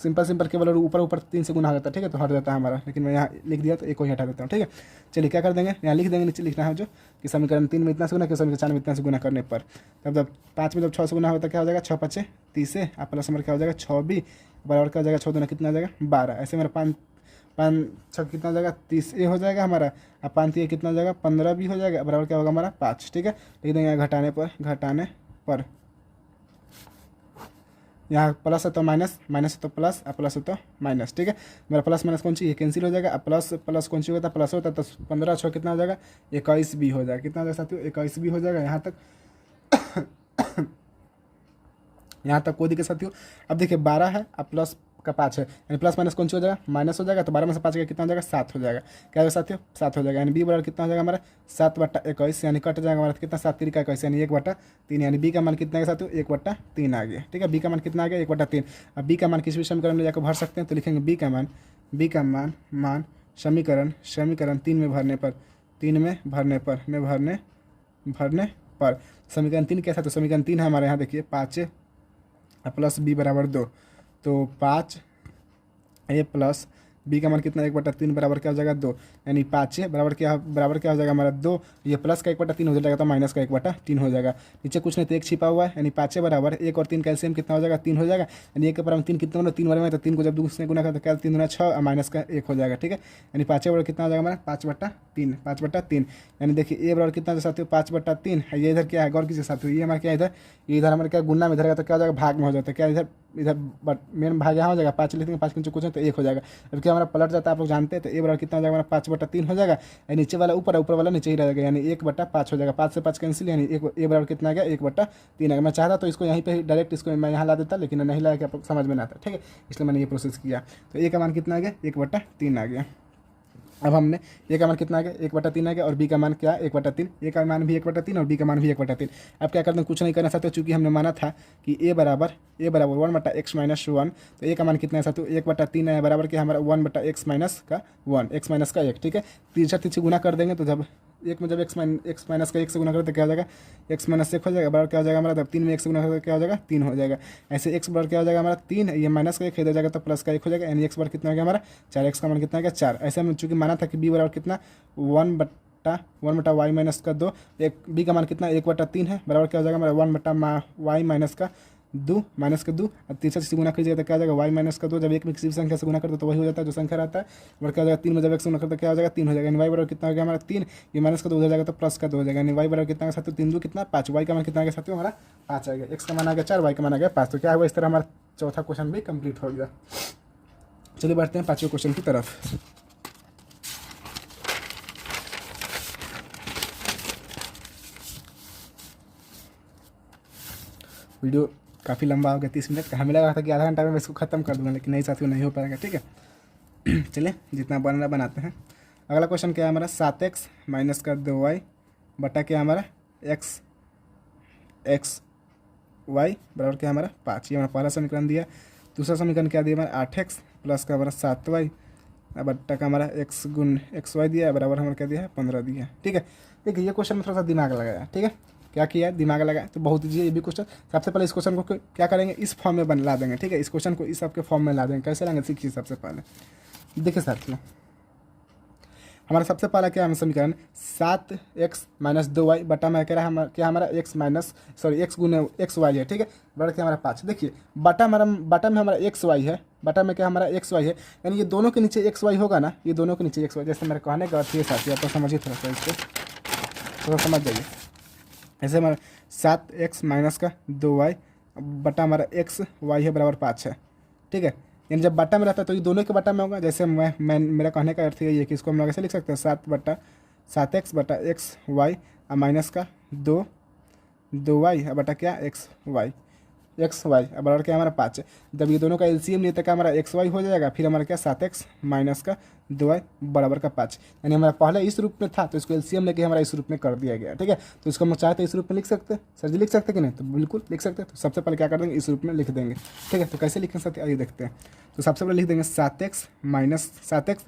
S1: सिंपल केवल ऊपर 3 से गुना हो जाता है, ठीक है, तो हट जाता है हमारा, लेकिन मैं यहाँ लिख दिया तो एक को ही हटा देता हूँ, ठीक है। चलिए क्या कर देंगे, यहाँ लिख देंगे, नीचे लिखना है जो कि समीकरण 3 में इतना से गुना, कि समीकरण 4 में इतना से गुना करने पर, तब जब 5 में जब 6 से गुना होता है क्या हो जाएगा 6 5 30 है, आप प्लस नंबर क्या हो जाएगा 6 बी बराबर क्या हो जाएगा 6 दूना कितना हो जाएगा 12। ऐसे मेरा 5 6 कितना हो जाएगा 30 ए हो जाएगा हमारा, अब 5 3 कितना हो जाएगा 15 भी हो जाएगा, बराबर क्या होगा हमारा 5, ठीक है। लिख देंगे घटाने पर यहाँ प्लस है तो माइनस, माइनस है तो प्लस, और प्लस है तो माइनस, ठीक है। मेरा प्लस माइनस कौन सी ये कैंसिल हो जाएगा, अब प्लस कौन सी होता है प्लस होता है, तो 15 6 कितना हो जाएगा 21 भी हो जाएगा, कितना हो जाएगा साथियों 21 भी हो जाएगा। यहाँ तक कोई दिक्कत साथियों। अब देखिए 12 है, अब प्लस का 5 है, यानी प्लस माइनस कौन सी हो जाएगा माइनस हो जाएगा, तो 12 में से 5 का कितना हो जाएगा 7 हो जाएगा, क्या होगा साथियों 7 हो जाएगा। यानी बी बराबर कितना हो जाएगा हमारा 7/21, यानी कट जाएगा हमारा कितना 7 3 का 21, यानी 1/3, यानी बी का मान कितना है साथियों 1/3 आ गया, ठीक है। बी का मान कितना आ गया 1/3। अब बी का मान किसी भी समीकरण में जाकर भर सकते हैं, तो लिखेंगे बी का मान समीकरण 3 में भरने पर समीकरण 3 कैसा, तो समीकरण 3 है हमारे यहाँ देखिए 5 प्लस बी बराबर 2, तो 5 ए प्लस बी का मान कितना 1/3 बराबर क्या हो जाएगा 2, यानी 5 बराबर क्या हो जाएगा हमारा 2, ये प्लस का 1/3 हो जाएगा, तो माइनस का 1/3 हो जाएगा। नीचे कुछ नहीं तो एक छिपा हुआ है, यानी 5 बराबर 1 और 3 कैल्सियम कितना हो जाएगा 3 हो जाएगा, यानी 1 के बराबर 3 कितना होगा 3 बराबर में, तो 3 को जब 2 से गुना करते क्या 3 दूना 6 और माइनस का 1 हो जाएगा, ठीक है। यानी 5 बराबर कितना हो जाएगा हमारा 5/3, यानी देखिए ए बराबर कितना साथियों 5/3, ये इधर क्या है गौर कीजिए साथियों, ये हमारा क्या इधर, ये इधर हमारे क्या गुना में इधर का, तो क्या हो जाएगा भाग में हो जाता है, क्या इधर मेन भाग यहाँ हो जाएगा 5 लिखेंगे 5 के नीचे कुछ है तो 1 हो जाएगा। अब क्या हमारा पलट जाता है, आप लोग जानते हैं। तो ए बराबर कितना हो जाएगा हमारा 5/3 हो जाएगा, यानी नीचे वाला ऊपर, ऊपर वाला नीचे ही रहेगा, यानी 1/5 हो जाएगा। 5 से 5 कैंसिल, यानी ए बराबर कितना आ गया 1/3 आ गया। मैं चाहता तो इसको यहीं पे डायरेक्ट इसको मैं यहाँ ला देता, लेकिन नहीं लाया कि आप लोग समझ में ना आता, ठीक है, इसलिए मैंने ये प्रोसेस किया। तो ए का मान कितना आ गया 1/3 आ गया। अब हमने ए का मान कितना आ गया 1/3 आ गया, और बी का मान क्या 1/3, ए का मान भी 1/3 और बी का मान भी 1/3। अब क्या करते हैं, कुछ नहीं करना चाहते, चूँकि हमने माना था कि ए बराबर 1/x-1, तो ए का मान कितना है साथियों 1/3 है, बराबर क्या हमारा 1/x माइनस का 1, ठीक है। तीसरा तीसरी गुना कर देंगे, तो जब एक में जब x माइनस का 1 से गुना करें तो क्या हो जाएगा x माइनस 1 हो जाएगा, बराबर क्या हो जाएगा हमारा, जब 3 में 1 से गुना करें तो क्या हो जाएगा 3 हो जाएगा। ऐसे x बराबर क्या हो जाएगा हमारा 3, ये माइनस का 1 इधर जाएगा तो प्लस का 1 हो जाएगा, यानी x बराबर कितना हो गया हमारा 4, x का मान कितना हो गया 4। ऐसे हम चूँकि माना था कि b बराबर कितना 1/y माइनस का 2, एक b का मान कितना 1/3 है, बराबर क्या हो जाएगा हमारा 1/y माइनस का 2 अब तीसरा से गुना कीजिएगा तो क्या हो जाएगा y माइनस का 2। जब एक में किसी भी संख्या से गुना करते तो वही हो जाता है जो संख्या रहता है, और क्या हो जाएगा 3 में जब एक से गुना करते क्या हो जाएगा 3 हो जाएगा, यानी y बराबर कितना हो गया हमारा 3, ये माइनस का 2 हो जाएगा तो प्लस का 2 हो जाएगा, यानी y बराबर कितना साथियों 3 2 कितना 5, y का मान कितना आ गया साथियों हमारा 5 आ गया, x का मान आ गया 4, y का मान आ गया 5। तो क्या हुआ, इस तरह हमारा चौथा क्वेश्चन भी कंप्लीट हो गया। चलिए बढ़ते हैं 5वें क्वेश्चन की तरफ। वीडियो काफ़ी लंबा हो गया 30 मिनट का, हमें लगा था कि आधा घंटा में मैं इसको ख़त्म कर दूंगा, लेकिन नहीं साथियों नहीं हो पाएगा, ठीक है। चलिए जितना बनना बनाते हैं। अगला क्वेश्चन क्या है हमारा 7x माइनस का 2y बटा क्या हमारा x y बराबर क्या हमारा 5, ये हमारा पहला समीकरण दिया। दूसरा समीकरण क्या दिया हमारा 8x प्लस का हमारा 7y बट्टा का हमारा x गुण xy दिया है, बराबर हमारा क्या दिया है 15 दिया है, ठीक है। देखिए ये क्वेश्चन में थोड़ा सा दिमाग लगाया, ठीक है, क्या किया है दिमाग लगाया, तो बहुत ईजी है ये भी क्वेश्चन। सबसे पहले इस क्वेश्चन को क्या करेंगे, इस फॉर्म में ला देंगे, ठीक है, इस क्वेश्चन को इस आपके फॉर्म में ला देंगे। कैसे लाएंगे सीखिए। सबसे पहले देखिए साथियों, हमारा सबसे पहला क्या है समीकरण 7x माइनस 2y बटा में कह रहा है क्या हमारा x गुने xy है, ठीक है, बड़ा क्या हमारा 5। देखिए बटा में हमारा xy है, बटा में क्या हमारा xy है, यानी ये दोनों के नीचे xy होगा ना, ये दोनों के नीचे xy, जैसे मेरे कहने का अर्थ ये साथी आप तो समझिए थोड़ा सा, इसको थोड़ा समझ जाइए। ऐसे हमारा 7x माइनस का 2y बटा हमारा xy है बराबर 5 है, ठीक है, यानी जब बटा में रहता है तो ये दोनों के बटा में होगा। जैसे मैं मेरा कहने का अर्थ ये है कि इसको हम लोग ऐसे लिख सकते हैं 7x बटा xy माइनस का 2y बटा क्या xy बराबर क्या हमारा 5 है। जब ये दोनों का एलसीएम लिए तो क्या हमारा xy हो जाएगा, फिर हमारा क्या 7x माइनस का 2y बराबर का 5, यानी हमारा पहले इस रूप में था तो इसको एलसीएम लेके हमारा इस रूप में कर दिया गया, ठीक है। तो इसको हम चाहे तो इस रूप में लिख सकते हैं, सर जी लिख सकते हैं कि नहीं, तो बिल्कुल लिख सकते हैं। तो सबसे पहले क्या कर देंगे इस रूप में लिख देंगे, ठीक है। तो कैसे लिखें सकते आइए देखते हैं। तो सबसे पहले लिख देंगे 7x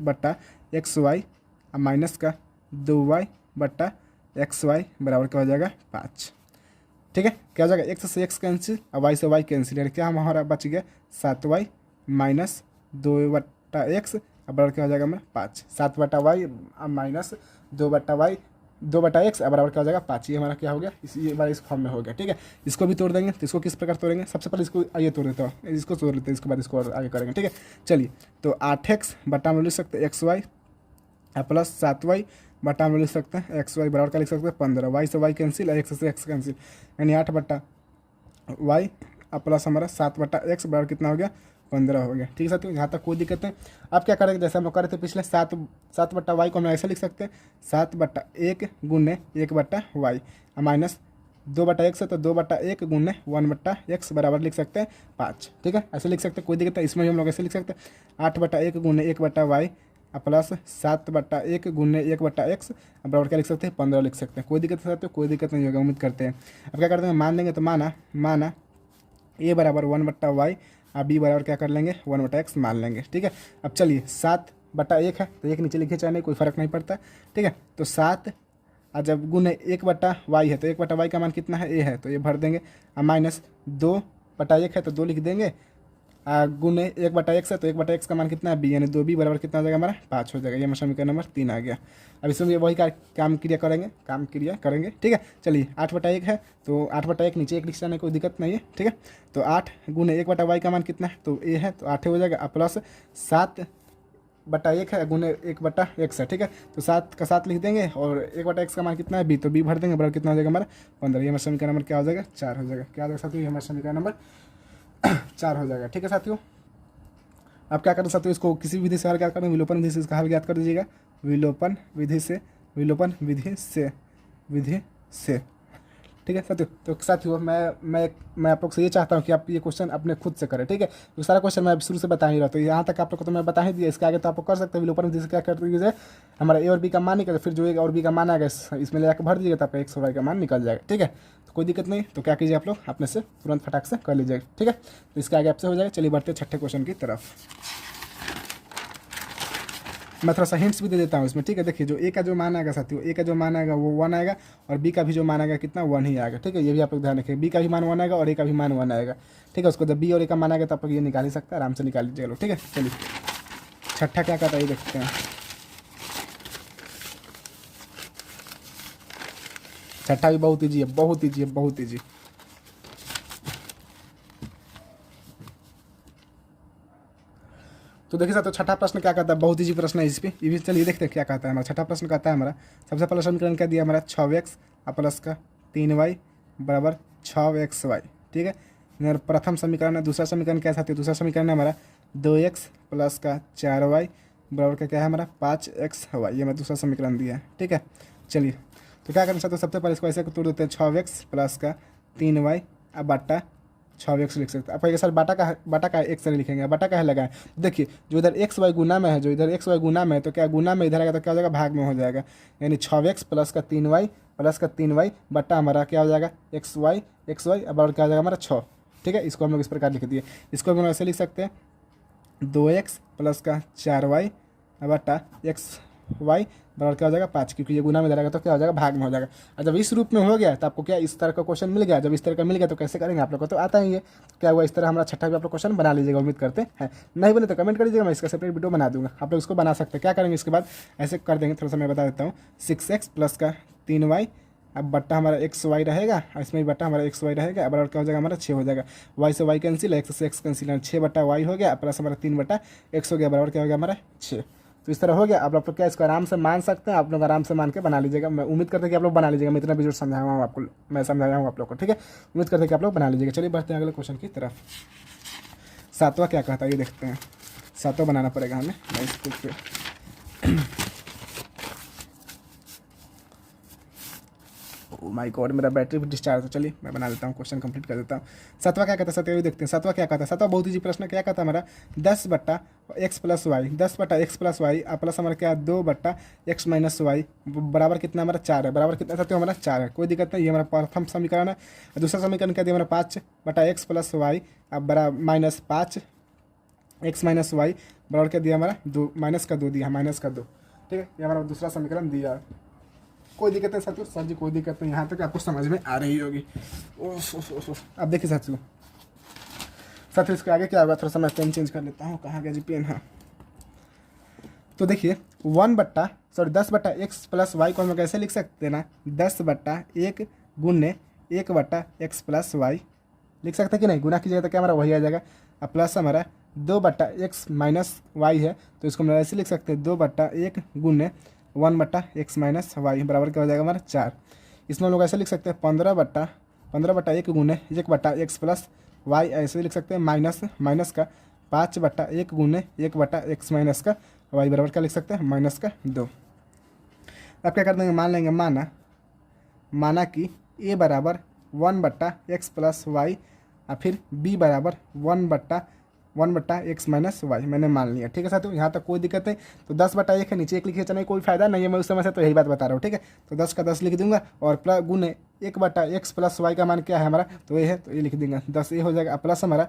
S1: बट्टा xy माइनस का 2y बट्टा xy बराबर क्या हो जाएगा 5, ठीक है। क्या हो जाएगा x से x कैंसिल और y से y कैंसिल, यानी क्या हमारा बच गया 7y माइनस 2 बट्टा x बराबर क्या हो जाएगा हमारा 5, 7 बटा y माइनस 2 बटा x बराबर क्या हो जाएगा 5। ये हमारा क्या हो गया, ये हमारा इस फॉर्म में हो गया, ठीक है। इसको भी तोड़ देंगे, तो इसको किस प्रकार तोड़ेंगे, सबसे पहले इसको आइए तोड़ देता हूँ, इसको तोड़ लेते हैं, इसके बाद इसको आगे करेंगे, ठीक है। चलिए तो 8x बटा में लिख सकते हैं xy प्लस 7y बटा में लिख सकते हैं xy बराबर का लिख सकते हैं 15, y से y कैंसिल और x से x कैंसिल, यानी 8 बटा y प्लस हमारा 7 बटा x बराबर कितना हो गया 15 हो गया, ठीक है साथियों। यहाँ तक कोई दिक्कत नहीं। अब क्या करेंगे, जैसे हम लोग करे थे पिछले 7 बटा वाई को हम ऐसे लिख सकते हैं 7 बटा 1 गुने 1 बटा वाई माइनस 2 बटा x है तो 2 बटा 1 गुने 1 बटा x बराबर लिख सकते हैं 5, ठीक है, ऐसे लिख सकते हैं, कोई दिक्कत नहीं। इसमें हम लोग ऐसे लिख सकते हैं 8 बटा 1 गुने 1 बटा वाई प्लस 7 बटा 1 गुने 1 बटा x बराबर क्या लिख सकते हैं 15 लिख सकते हैं, कोई दिक्कत नहीं, कोई दिक्कत नहीं होगा, उम्मीद करते हैं। अब क्या करते हैं, मान लेंगे, तो माना a बराबर 1 बट्टा वाई और b बराबर क्या कर लेंगे 1 बटा x मान लेंगे, ठीक है। अब चलिए 7 बटा 1 है तो 1 नीचे लिखे चाहे नहीं, कोई फर्क नहीं पड़ता, ठीक है। तो 7 और जब गुने 1 बटा वाई है तो 1 बटा वाई का मान कितना है a है तो ये भर देंगे, और माइनस 2 बटा 1 है तो 2 लिख देंगे, गुने 1 बटा x है तो 1 बटा x का मान कितना है b, यानी 2b बराबर कितना हो जाएगा हमारा 5 हो जाएगा। ये हमारा समीकरण नंबर 3 आ गया। अब इसमें ये वही काम क्रिया करेंगे, ठीक है। चलिए 8 बटा 1 है तो 8 बटा 1 नीचे 1 लिख जाने कोई दिक्कत नहीं है, ठीक है। तो 8 गुने 1 बटा वाई का मान कितना है तो a है तो 8 हो जाएगा, प्लस 7 बटा 1 है गुने 1 बटा x है, ठीक है। तो 7 का 7 लिख देंगे और 1 बटा x का मान कितना है b, तो b भर देंगे, बराबर कितना हो जाएगा हमारा 15। ये हमारा समीकरण नंबर क्या हो जाएगा 4 हो जाएगा। क्या हो जाएगा साथियों, ये हमारा समीकरण नंबर 4 हो जाएगा, ठीक है साथियों। आप क्या कर सकते हो, इसको किसी विधि से हल ज्ञात करना, विलोपन विधि से इसका हल ज्ञात कर दीजिएगा, विलोपन विधि से, विलोपन विधि से। ठीक है साथियों। तो साथियों मैं आप लोग से ये चाहता हूँ कि आप ये क्वेश्चन अपने खुद से करें, ठीक है। तो सारा क्वेश्चन मैं शुरू से बता ही रहा, तो यहाँ तक आप लोग को तो मैं बता ही दिया, इसके आगे तो आप लोग कर सकते हैं। विलोपन विधि से क्या कर दीजिए, हमारा ए और बी का मान निकल, फिर जो ए और बी का मान आएगा इसमें ले जाकर भर दीजिएगा, तो आपका एक्स और वाई का मान निकल जाएगा, ठीक है। तो कोई दिक्कत नहीं, तो क्या कीजिए आप लोग अपने से तुरंत फटाक से कर लीजिएगा, ठीक है। तो इसके आगे आपसे हो जाएगा। चलिए बढ़ते छठे क्वेश्चन की तरफ। मैं थोड़ा सा हिंट्स भी दे देता हूँ इसमें, ठीक है। देखिए जो ए का जो मान आएगा साथियों, ए का जो मान आएगा वो 1 आएगा, और बी का भी जो मान आएगा कितना 1 ही आएगा, ठीक है। ये भी आप लोग ध्यान रखिए, बी का भी मान 1 आएगा और ए का भी मान 1 आएगा, ठीक है। उसको जब बी और ए का मान आएगा तो आप लोग ये निकाल ही सकते हैं, आराम से निकाल लीजिएगा लोग, ठीक है। चलिए छठा क्या कहता है ये देखते हैं। छठा भी बहुत ईजी है, बहुत ईजी है, बहुत ईजी। तो देखिए साथियों छठा प्रश्न क्या कहता है, बहुत ईजी प्रश्न है इस पर, ये भी चलिए देखते हैं क्या कहता है हमारा। छठा प्रश्न कहता है हमारा, सबसे पहला समीकरण क्या दिया हमारा 6x प्लस का 3y बराबर 6xy, ठीक है। मेरा प्रथम समीकरण है। दूसरा समीकरण क्या है साथियों, दूसरा समीकरण है हमारा 2x प्लस का 4y बराबर का क्या है हमारा 5xy, ये हमारा दूसरा समीकरण दिया है, ठीक है। चलिए तो क्या करना चाहते हैं, सबसे पहले इसको ऐसे तोड़ देते हैं, 6x प्लस का 3y अब बट्टा 6x लिख सकते हैं। आप सर बाटा का x से लिखेंगे, बाटा का है लगाए। देखिए जो इधर x y गुना में है, जो इधर x y गुना में है, तो क्या गुना में इधर आएगा तो क्या हो जाएगा, भाग में हो जाएगा। यानी 6x प्लस का 3y बट्टा हमारा क्या हो जाएगा xy अब और क्या हो जाएगा हमारा 6, ठीक है। इसको हम लोग इस प्रकार लिख दिए। इसको हम ऐसे लिख सकते हैं 2x प्लस का 4y बट्टा xy बराबर क्या हो जाएगा 5, क्योंकि ये गुना में रहेगा तो क्या हो जाएगा, भाग में हो जाएगा। और जब इस रूप में हो गया तो आपको क्या इस तरह का क्वेश्चन मिल गया। जब इस तरह का मिल गया तो कैसे करेंगे, आप लोग को तो आता ही है। क्या हुआ, इस तरह हमारा छठा भी आप लोग क्वेश्चन बना लीजिएगा, उम्मीद करते हैं। नहीं बने तो कमेंट कर दीजिएगा, मैं इसका सेपरेट वीडियो बना दूंगा, आप लोग इसको बना सकते हैं। क्या करेंगे इसके बाद ऐसे कर देंगे, थोड़ा सा मैं बता देता हूँ। 6x प्लस का 3y अब बट्टा हमारा xy रहेगा, और इसमें भी बट्टा हमारा xy रहेगा, अब और क्या हो जाएगा हमारा 6 हो जाएगा। y से y कैंसिल है, x से x कैंसिल है, 6 बट्टा y हो गया प्लस हमारा 3 बट्टा x हो गया, बराबर क्या हो गया हमारा 6। तो इस तरह हो गया। आप लोग क्या इसको आराम से मान सकते हैं, आप लोग आराम से मान के बना लीजिएगा। मैं उम्मीद करते हैं कि आप लोग बना लीजिएगा, मैं इतना वीडियो समझाया हूँ आपको, मैं समझाया हूँ आप लोग को, ठीक है। उम्मीद करते हैं कि आप लोग बना लीजिएगा। चलिए बढ़ते हैं अगले क्वेश्चन की तरफ। सातवां क्या कहता है ये देखते हैं। सातवां बनाना पड़ेगा हमें, मैं इसको ओ माय गॉड मेरा बैटरी भी डिस्चार्ज है। चलिए मैं बना देता हूँ, क्वेश्चन कंप्लीट कर देता हूँ। सातवां क्या कहता है सातवां देखते हैं। सातवां क्या कहता है, सातवां बहुत ईजी प्रश्न क्या कहता है हमारा 10 बट्टा x प्लस वाई, 10 बट्टा x प्लस वाई प्लस हमारा क्या 2 बट्टा x माइनस वाई बराबर कितना हमारा 4 है। बराबर कितना साथियों हमारा 4 है, कोई दिक्कत नहीं। ये हमारा प्रथम समीकरण है। दूसरा समीकरण क्या दिया हमारा 5 बट्टा x प्लस वाई अब बरा माइनस 5 x माइनस वाई बराबर क्या दिया हमारा 2 माइनस का 2 दिया, माइनस का 2, ठीक है। ये हमारा दूसरा समीकरण दिया है। कोई दिक्कत है साथियों, सर जी कोई दिक्कत नहीं, यहाँ तक आपको समझ में आ रही होगी। अब देखिए साथियों इसके आगे क्या होगा, थोड़ा सा मैं पेन चेंज कर लेता हूँ, कहाँ गया जी पेन। हाँ तो देखिए 10 बट्टा x प्लस वाई को हम कैसे लिख सकते हैं ना, 10 बट्टा 1 गुने 1 बट्टा x प्लस वाई लिख सकते हैं कि नहीं। गुना कीजिएगा तो क्या हमारा वही आ जाएगा। अब प्लस हमारा 2 बट्टा x माइनस वाई है, तो इसको हम ऐसे लिख सकते हैं 2 बट्टा 1 गुने 1 बट्टा x माइनस वाई बराबर क्या हो जाएगा हमारा 4। इसमें हम लोग ऐसे लिख सकते हैं 15 बट्टा 1 गुने 1 बट्टा x प्लस वाई, ऐसे लिख सकते हैं माइनस का 5 बट्टा 1 गुने 1 बट्टा x माइनस का वाई बराबर क्या लिख सकते हैं माइनस का 2। अब क्या कर देंगे, मान लेंगे माना कि a बराबर 1 बट्टा x प्लस वाई और फिर b बराबर 1 बट्टा x माइनस वाई मैंने मान लिया, ठीक है साथियों। यहाँ तक कोई दिक्कत नहीं। तो 10 बट्टा 1 है, नीचे 1 लिखे चलने कोई फायदा नहीं है, मैं उस समय से तो यही बात बता रहा हूँ, ठीक है। तो 10 का 10 लिख दूंगा और प्लस गुने 1 बट्टा x प्लस वाई का मान क्या है हमारा, तो ये है, तो ये लिख देंगे 10 ये हो जाएगा। प्लस हमारा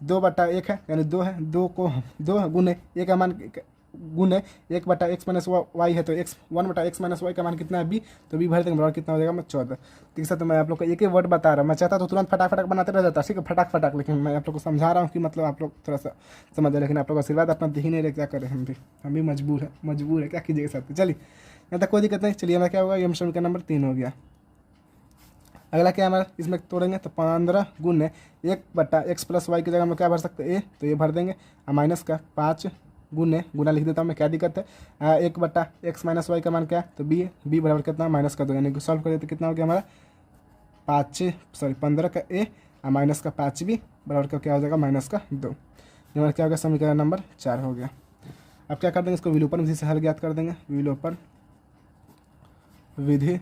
S1: 2 बट्टा 1 है, यानी 2 है, 2 गुने 1 का मान गुने 1 बट्टा x माइनस वाई है, तो 1 बट्टा x माइनस वाई का मान कितना है b, तो b भर देंगे बराबर कितना हो जाएगा मैं 14। ठीक है, तो मैं आप लोग को एक ही वर्ड बता रहा हूँ। मैं चाहता तो तुरंत फटाक बनाते रह जाता, ठीक है, फटाक, लेकिन मैं आप लोग को समझा रहा हूँ कि मतलब आप लोग थोड़ा सा समझ रहे, लेकिन आप लोग का आशीर्वाद अपना दे ही नहीं रहे, क्या करें हम भी मजबूर है, क्या कीजिएगा साथ। चलिए यहाँ तक कोई दिक्कत नहीं। चलिए हमारा क्या होगा, ये समीकरण नंबर 3 हो गया। अगला क्या हमारा, इसमें तोड़ेंगे तो 15 गुने 1 बट्टा x प्लस वाई की जगह हम क्या भर सकते हैं, तो ये भर देंगे। माइनस का 5 गुना लिख देता हूँ मैं, क्या दिक्कत है। 1 बट्टा x माइनस वाई का मान क्या है, तो b बराबर कितना माइनस का 2, यानी सॉल्व कर देते कितना हो गया हमारा 15 का a माइनस का 5b बराबर का क्या हो जाएगा माइनस का 2। ये हमारा क्या हो गया, समीकरण नंबर 4 हो गया। अब क्या कर देंगे, इसको विलोपन विधि से हल ज्ञात कर देंगे, विलोपन विधि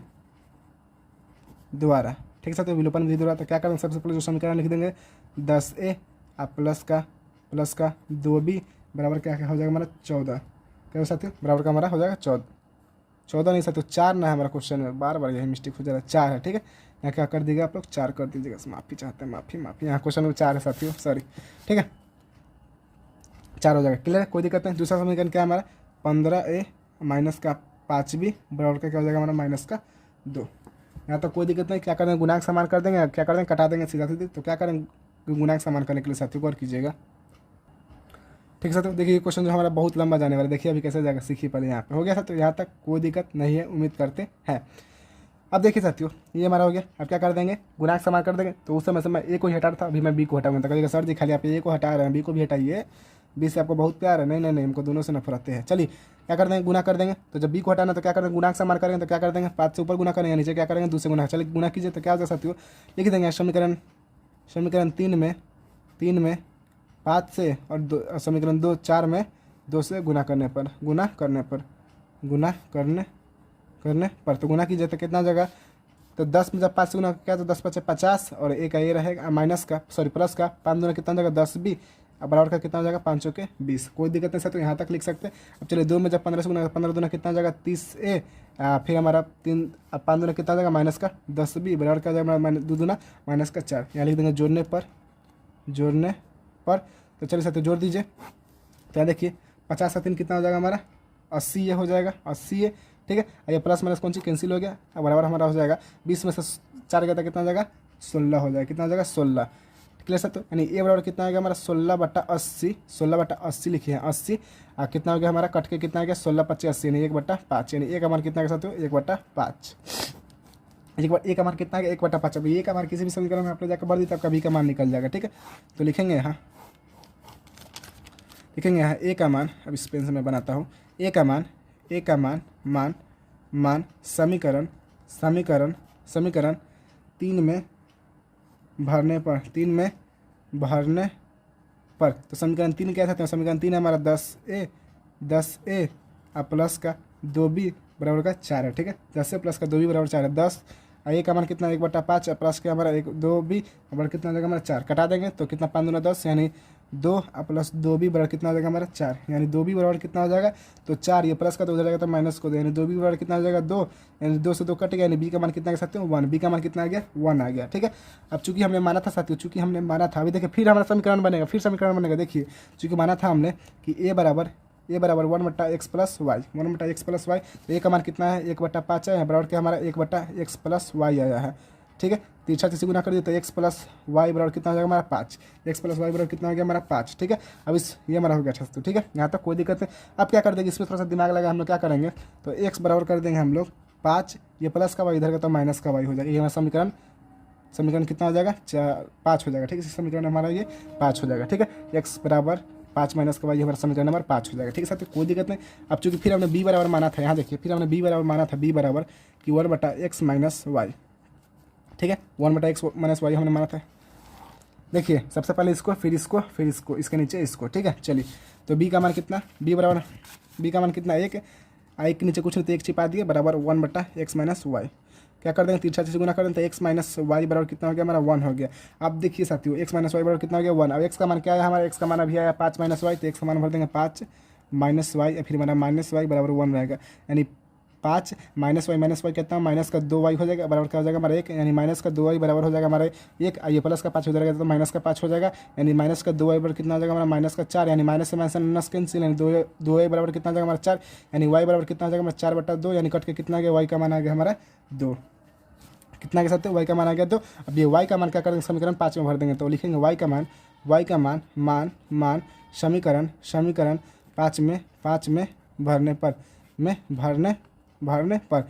S1: द्वारा। ठीक है, तो विलोपन विधि द्वारा तो क्या करेंगे, सबसे पहले जो समीकरण लिख देंगे 10a आप प्लस का 2b बराबर क्या हो जाएगा हमारा 14। क्या साथियों, बराबर का हमारा हो जाएगा 14 नहीं साथियों 4 ना है हमारा क्वेश्चन में, बार बार यही मिस्टेक हो जा रहा है, 4 है। ठीक है, यहाँ क्या कर दीजिएगा आप लोग, 4 कर दीजिएगा, माफ़ी चाहते हैं, माफ़ी। यहाँ क्वेश्चन में 4 है साथियों, सॉरी। ठीक है, 4 हो जाएगा, क्लियर है, कोई दिक्कत नहीं। दूसरा समीकरण क्या है हमारा, 15a माइनस का 5b बराबर का क्या हो जाएगा हमारा माइनस का 2। यहाँ तक कोई दिक्कत नहीं। क्या करेंगे, गुणांक समान कर देंगे, क्या कर देंगे, कटा देंगे सीधा सीधी। तो क्या करेंगे, गुणांक समान करने के लिए साथियों गौर कीजिएगा। ठीक है, तो देखिए ये क्वेश्चन जो हमारा बहुत लंबा जाने वाला है, देखिए अभी कैसे जाएगा, सीखिए पहले। यहाँ पे हो गया था, तो यहाँ तक कोई दिक्कत नहीं है, उम्मीद करते हैं। अब देखिए साथियों, ये हमारा हो गया। अब क्या कर देंगे, गुणांक समान कर देंगे। तो उस समय से मैं ए को ही हटा रहा था, अभी मैं बी को हटाऊंगा। तो कहेगा सर जी खाली आप ए को हटा रहे हैं, बी को भी हटाइए, बी से आपको बहुत प्यार है। नहीं, हमको दोनों से नफरत है। चलिए क्या कर देंगे, गुना कर देंगे। तो जब बी को हटाना तो क्या करेंगे, गुणांक समान करेंगे। तो क्या कर देंगे, 5 से ऊपर गुना करेंगे, नीचे क्या करेंगे, 2 से गुना। चलिए गुना कीजिए, तो क्या हो जाएगा साथियों, लिख देंगे समीकरण 3 में 5 से और समीकरण 4 में 2 से गुना करने पर तो गुना कीजिए तो कितना जगह, तो 10 में जब 5 से गुना क्या, तो 10 5 50 और एक का ये रहेगा माइनस का, सॉरी प्लस का, 5 दूना कितना जगह 10b अब बराबर का कितना हो जाएगा 5 के 20। कोई दिक्कत नहीं सर, तो यहाँ तक लिख सकते हैं। अब चलिए 2 में जब 15 से गुना, 15 दूना कितना जगह 30a, फिर हमारा 3 अब 5 दूना कितना जगह माइनस का 10b बराबर का जाएगा माइनस 2 दूना माइनस का 4। यहाँ लिख देंगे जोड़ने पर। तो चलिए सर तो जोड़ दीजिए। तो यहाँ देखिए 50 से 3 कितना हो जाएगा हमारा 80, ये हो जाएगा 80 है। ठीक है, ये प्लस माइनस कौन सी कैंसिल हो गया, अब बराबर हमारा हो जाएगा 20 में से 4 गया था कितना हो जाएगा 16 हो जाएगा। कितना हो जाएगा 16। क्लियर सर, तो यानी ए बराबर कितना आ गया हमारा 16/80 लिखे हैं 80। कितना हो गया हमारा कट के कितना आ गया 16 × 25 80 यानी 1/5 यानी एक हमारा कितना के साथ 1/5। एक बार ए का मान कितना है 1/5। अब ए का मान किसी भी समीकरण में आप लोग जाकर बढ़ दी तो आपका बी का मान निकल जाएगा। ठीक है, तो लिखेंगे यहाँ ए का मान, अब इस पेन से मैं बनाता हूँ, ए का मान समीकरण 3 में भरने पर तो समीकरण 3 क्या था, समीकरण 3 है हमारा 10a प्लस का 2b बराबर का 4 है। ठीक है, 10 से प्लस का 2b बराबर 4 है। 10 ए का मान कितना 1/5 प्लस के हमारा 2b बराबर कितना हो जाएगा हमारा 4। कटा देंगे तो कितना 5 दूना 10 यानी 2 प्लस 2b बराबर कितना हो जाएगा हमारा 4 यानी 2b बराबर कितना हो जाएगा, तो 4 ये प्लस का 2 हो जाएगा तो माइनस को 2 यानी 2b बराबर कितना हो जाएगा 2 यानी 2 से 2 कट गया यानी b का मान कितना कह सकते हो 1। b का मान कितना आ गया 1 आ गया। ठीक है, अब चूंकि हमने माना था साथियों, अभी देखिए फिर हमारा समीकरण बनेगा, देखिए चूंकि माना था हमने कि ए बराबर 1/x + y, 1/x + y। तो ए का मान कितना है 1/5 है, बराबर क्या हमारा 1/x + y आया है। ठीक है, तीसरा से गुना कर दिए तो x + y बराबर कितना हो जाएगा हमारा 5, x + y बराबर कितना हो गया हमारा 5। ठीक है, अब ये हमारा हो गया 600। ठीक है, यहाँ तक कोई दिक्कत नहीं। अब क्या कर देंगे, इसमें थोड़ा सा दिमाग लगा हम लोग, क्या करेंगे तो x बराबर कर देंगे हम लोग 5, ये प्लस का y इधर का तो माइनस का y हो जाएगा। ये हमारा समीकरण कितना हो जाएगा 5 हो जाएगा। ठीक है, समीकरण हमारा ये 5 हो जाएगा। ठीक है, x बराबर 5 माइनस का y हमारा समीकरण नंबर 5 हो जाएगा। ठीक है साथियों, कोई दिक्कत नहीं। अब चूंकि फिर हमने b बराबर माना था, यहाँ देखिए फिर हमने b बराबर माना था, b बराबर कि 1/x - y। ठीक है, 1/x - y हमने माना था। देखिए सबसे पहले इसको फिर इसको इसके नीचे इसको। ठीक है, चलिए तो b का मान कितना, b का मान कितना 1, आई के नीचे कुछ नहीं तो 1 छिपा दिए बराबर 1/x - y। क्या कर देंगे 3 से गुना कर देंगे तो x - y बराबर कितना हो गया हमारा 1 हो गया। अब देखिए साथियों x - y बराबर कितना हो गया 1। अब x का मान क्या है हमारा, x का मान अभी आया 5 - y, तो x का मान भर देंगे 5 - y, फिर हमारा -y बराबर 1 रहेगा यानी 5 - y कितना माइनस का 2y हो जाएगा बराबर क्या हो जाएगा हमारा 1 यानी माइनस का 2y बराबर हो जाएगा हमारा 1। ये प्लस का 5 हो जाएगा तो माइनस का 5 हो जाएगा यानी माइनस का 2y बराबर कितना हो जाएगा हमारा माइनस का 4 यानी माइनस से माइनस कैंसिल यानी 2y बराबर कितना हो जाएगा हमारा 4 यानी y बराबर कितना हो जाएगा हमारा 4/2 यानी कट के कितना आ गया y का मान आ गया हमारा 2। कितना के साथ y का मान आ गया 2। अब ये y का मान क्या करेंगे समीकरण 5 में भर देंगे तो लिखेंगे y का मान समीकरण 5 में भरने पर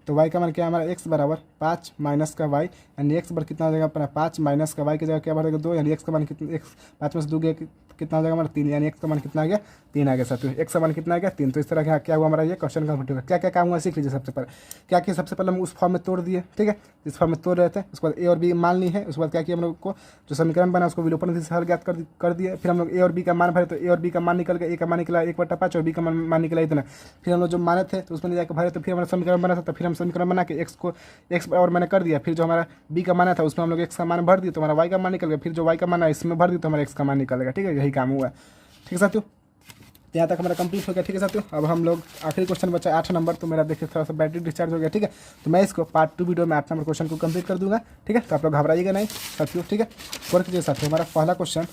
S1: तो y का मान क्या है हमारा x बराबर 5 माइनस का y यानी x बराबर कितना हो जाएगा अपना 5 माइनस का y की जगह क्या भरेगा 2 यानी x का मान कितना 5 में से 2 गया कितना हो जाएगा हमारा 3 यानी x का मान कितना आ गया 3 आ गया साथियों। एक समान कितना आ गया 3। तो इस तरह का क्या हुआ हमारा ये क्वेश्चन कंप्लीट होगा। क्या क्या काम हुआ सीख लीजिए। सबसे पहले क्या किया, सबसे पहले हम उस फॉर्म में तोड़ दिए, ठीक है, इस फॉर्म में तोड़ रहे थे। उसके बाद ए और बी मान ली है। उसके बाद क्या किया हम लोग को जो समीकरण बना उसको विलोपन विधि से हल ज्ञात कर दिए। फिर हम लोग ए और बी का मान भरे तो ए और बी का मान निकल गया। ए का मान निकला 1/5 और बी का मान निकला इतना। फिर हम लोग जो माने थे तो उसमें जाकर भरे तो फिर हमारा समीकरण बना था। तो फिर हम समीकरण बना के एक्स को एक्स और मैंने कर दिया। फिर जो हमारा बी का मान था उसमें हम लोग एक्स का मान भर दिया तो हमारा वाई का मान निकल गया। फिर जो वाई का मान है इसमें भर दिया तो हमारा एक्स का मान निकल गया। ठीक है, यही काम हुआ है। ठीक है साथियों, तो यहाँ तक हमारा कंप्लीट हो गया। ठीक है साथियों, अब हम लोग आखिरी क्वेश्चन बचा 8 नंबर। तो मेरा देखिए थोड़ा सा बैटरी डिस्चार्ज हो गया। ठीक है, तो मैं इसको पार्ट 2 वीडियो में 8 नंबर क्वेश्चन को कंप्लीट कर दूंगा। ठीक है, तो आप लोग घबराइएगा नहीं साथियों। ठीक है, और कीजिए साथियों, हमारा पहला क्वेश्चन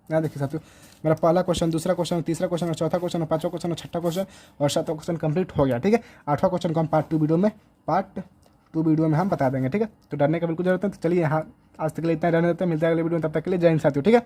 S1: यहाँ देखिए साथियों, मेरा पहला क्वेश्चन, दूसरा क्वेश्चन, तीसरा क्वेश्चन और चौथा क्वेश्चन और पाँचवा क्वेश्चन और छठा क्वेश्चन और सातवां क्वेश्चन कंप्लीट हो गया। ठीक है, 8वां क्वेश्चन को हम पार्ट 2 वीडियो में हम बता देंगे। ठीक है, तो डरने का बिल्कुल जरूरत है। तो चलिए यहाँ आज तक के लिए इतना रहने देते हैं। मिलता है अगले वीडियो में, तब तक के लिए जय हिंद साथियों। ठीक है।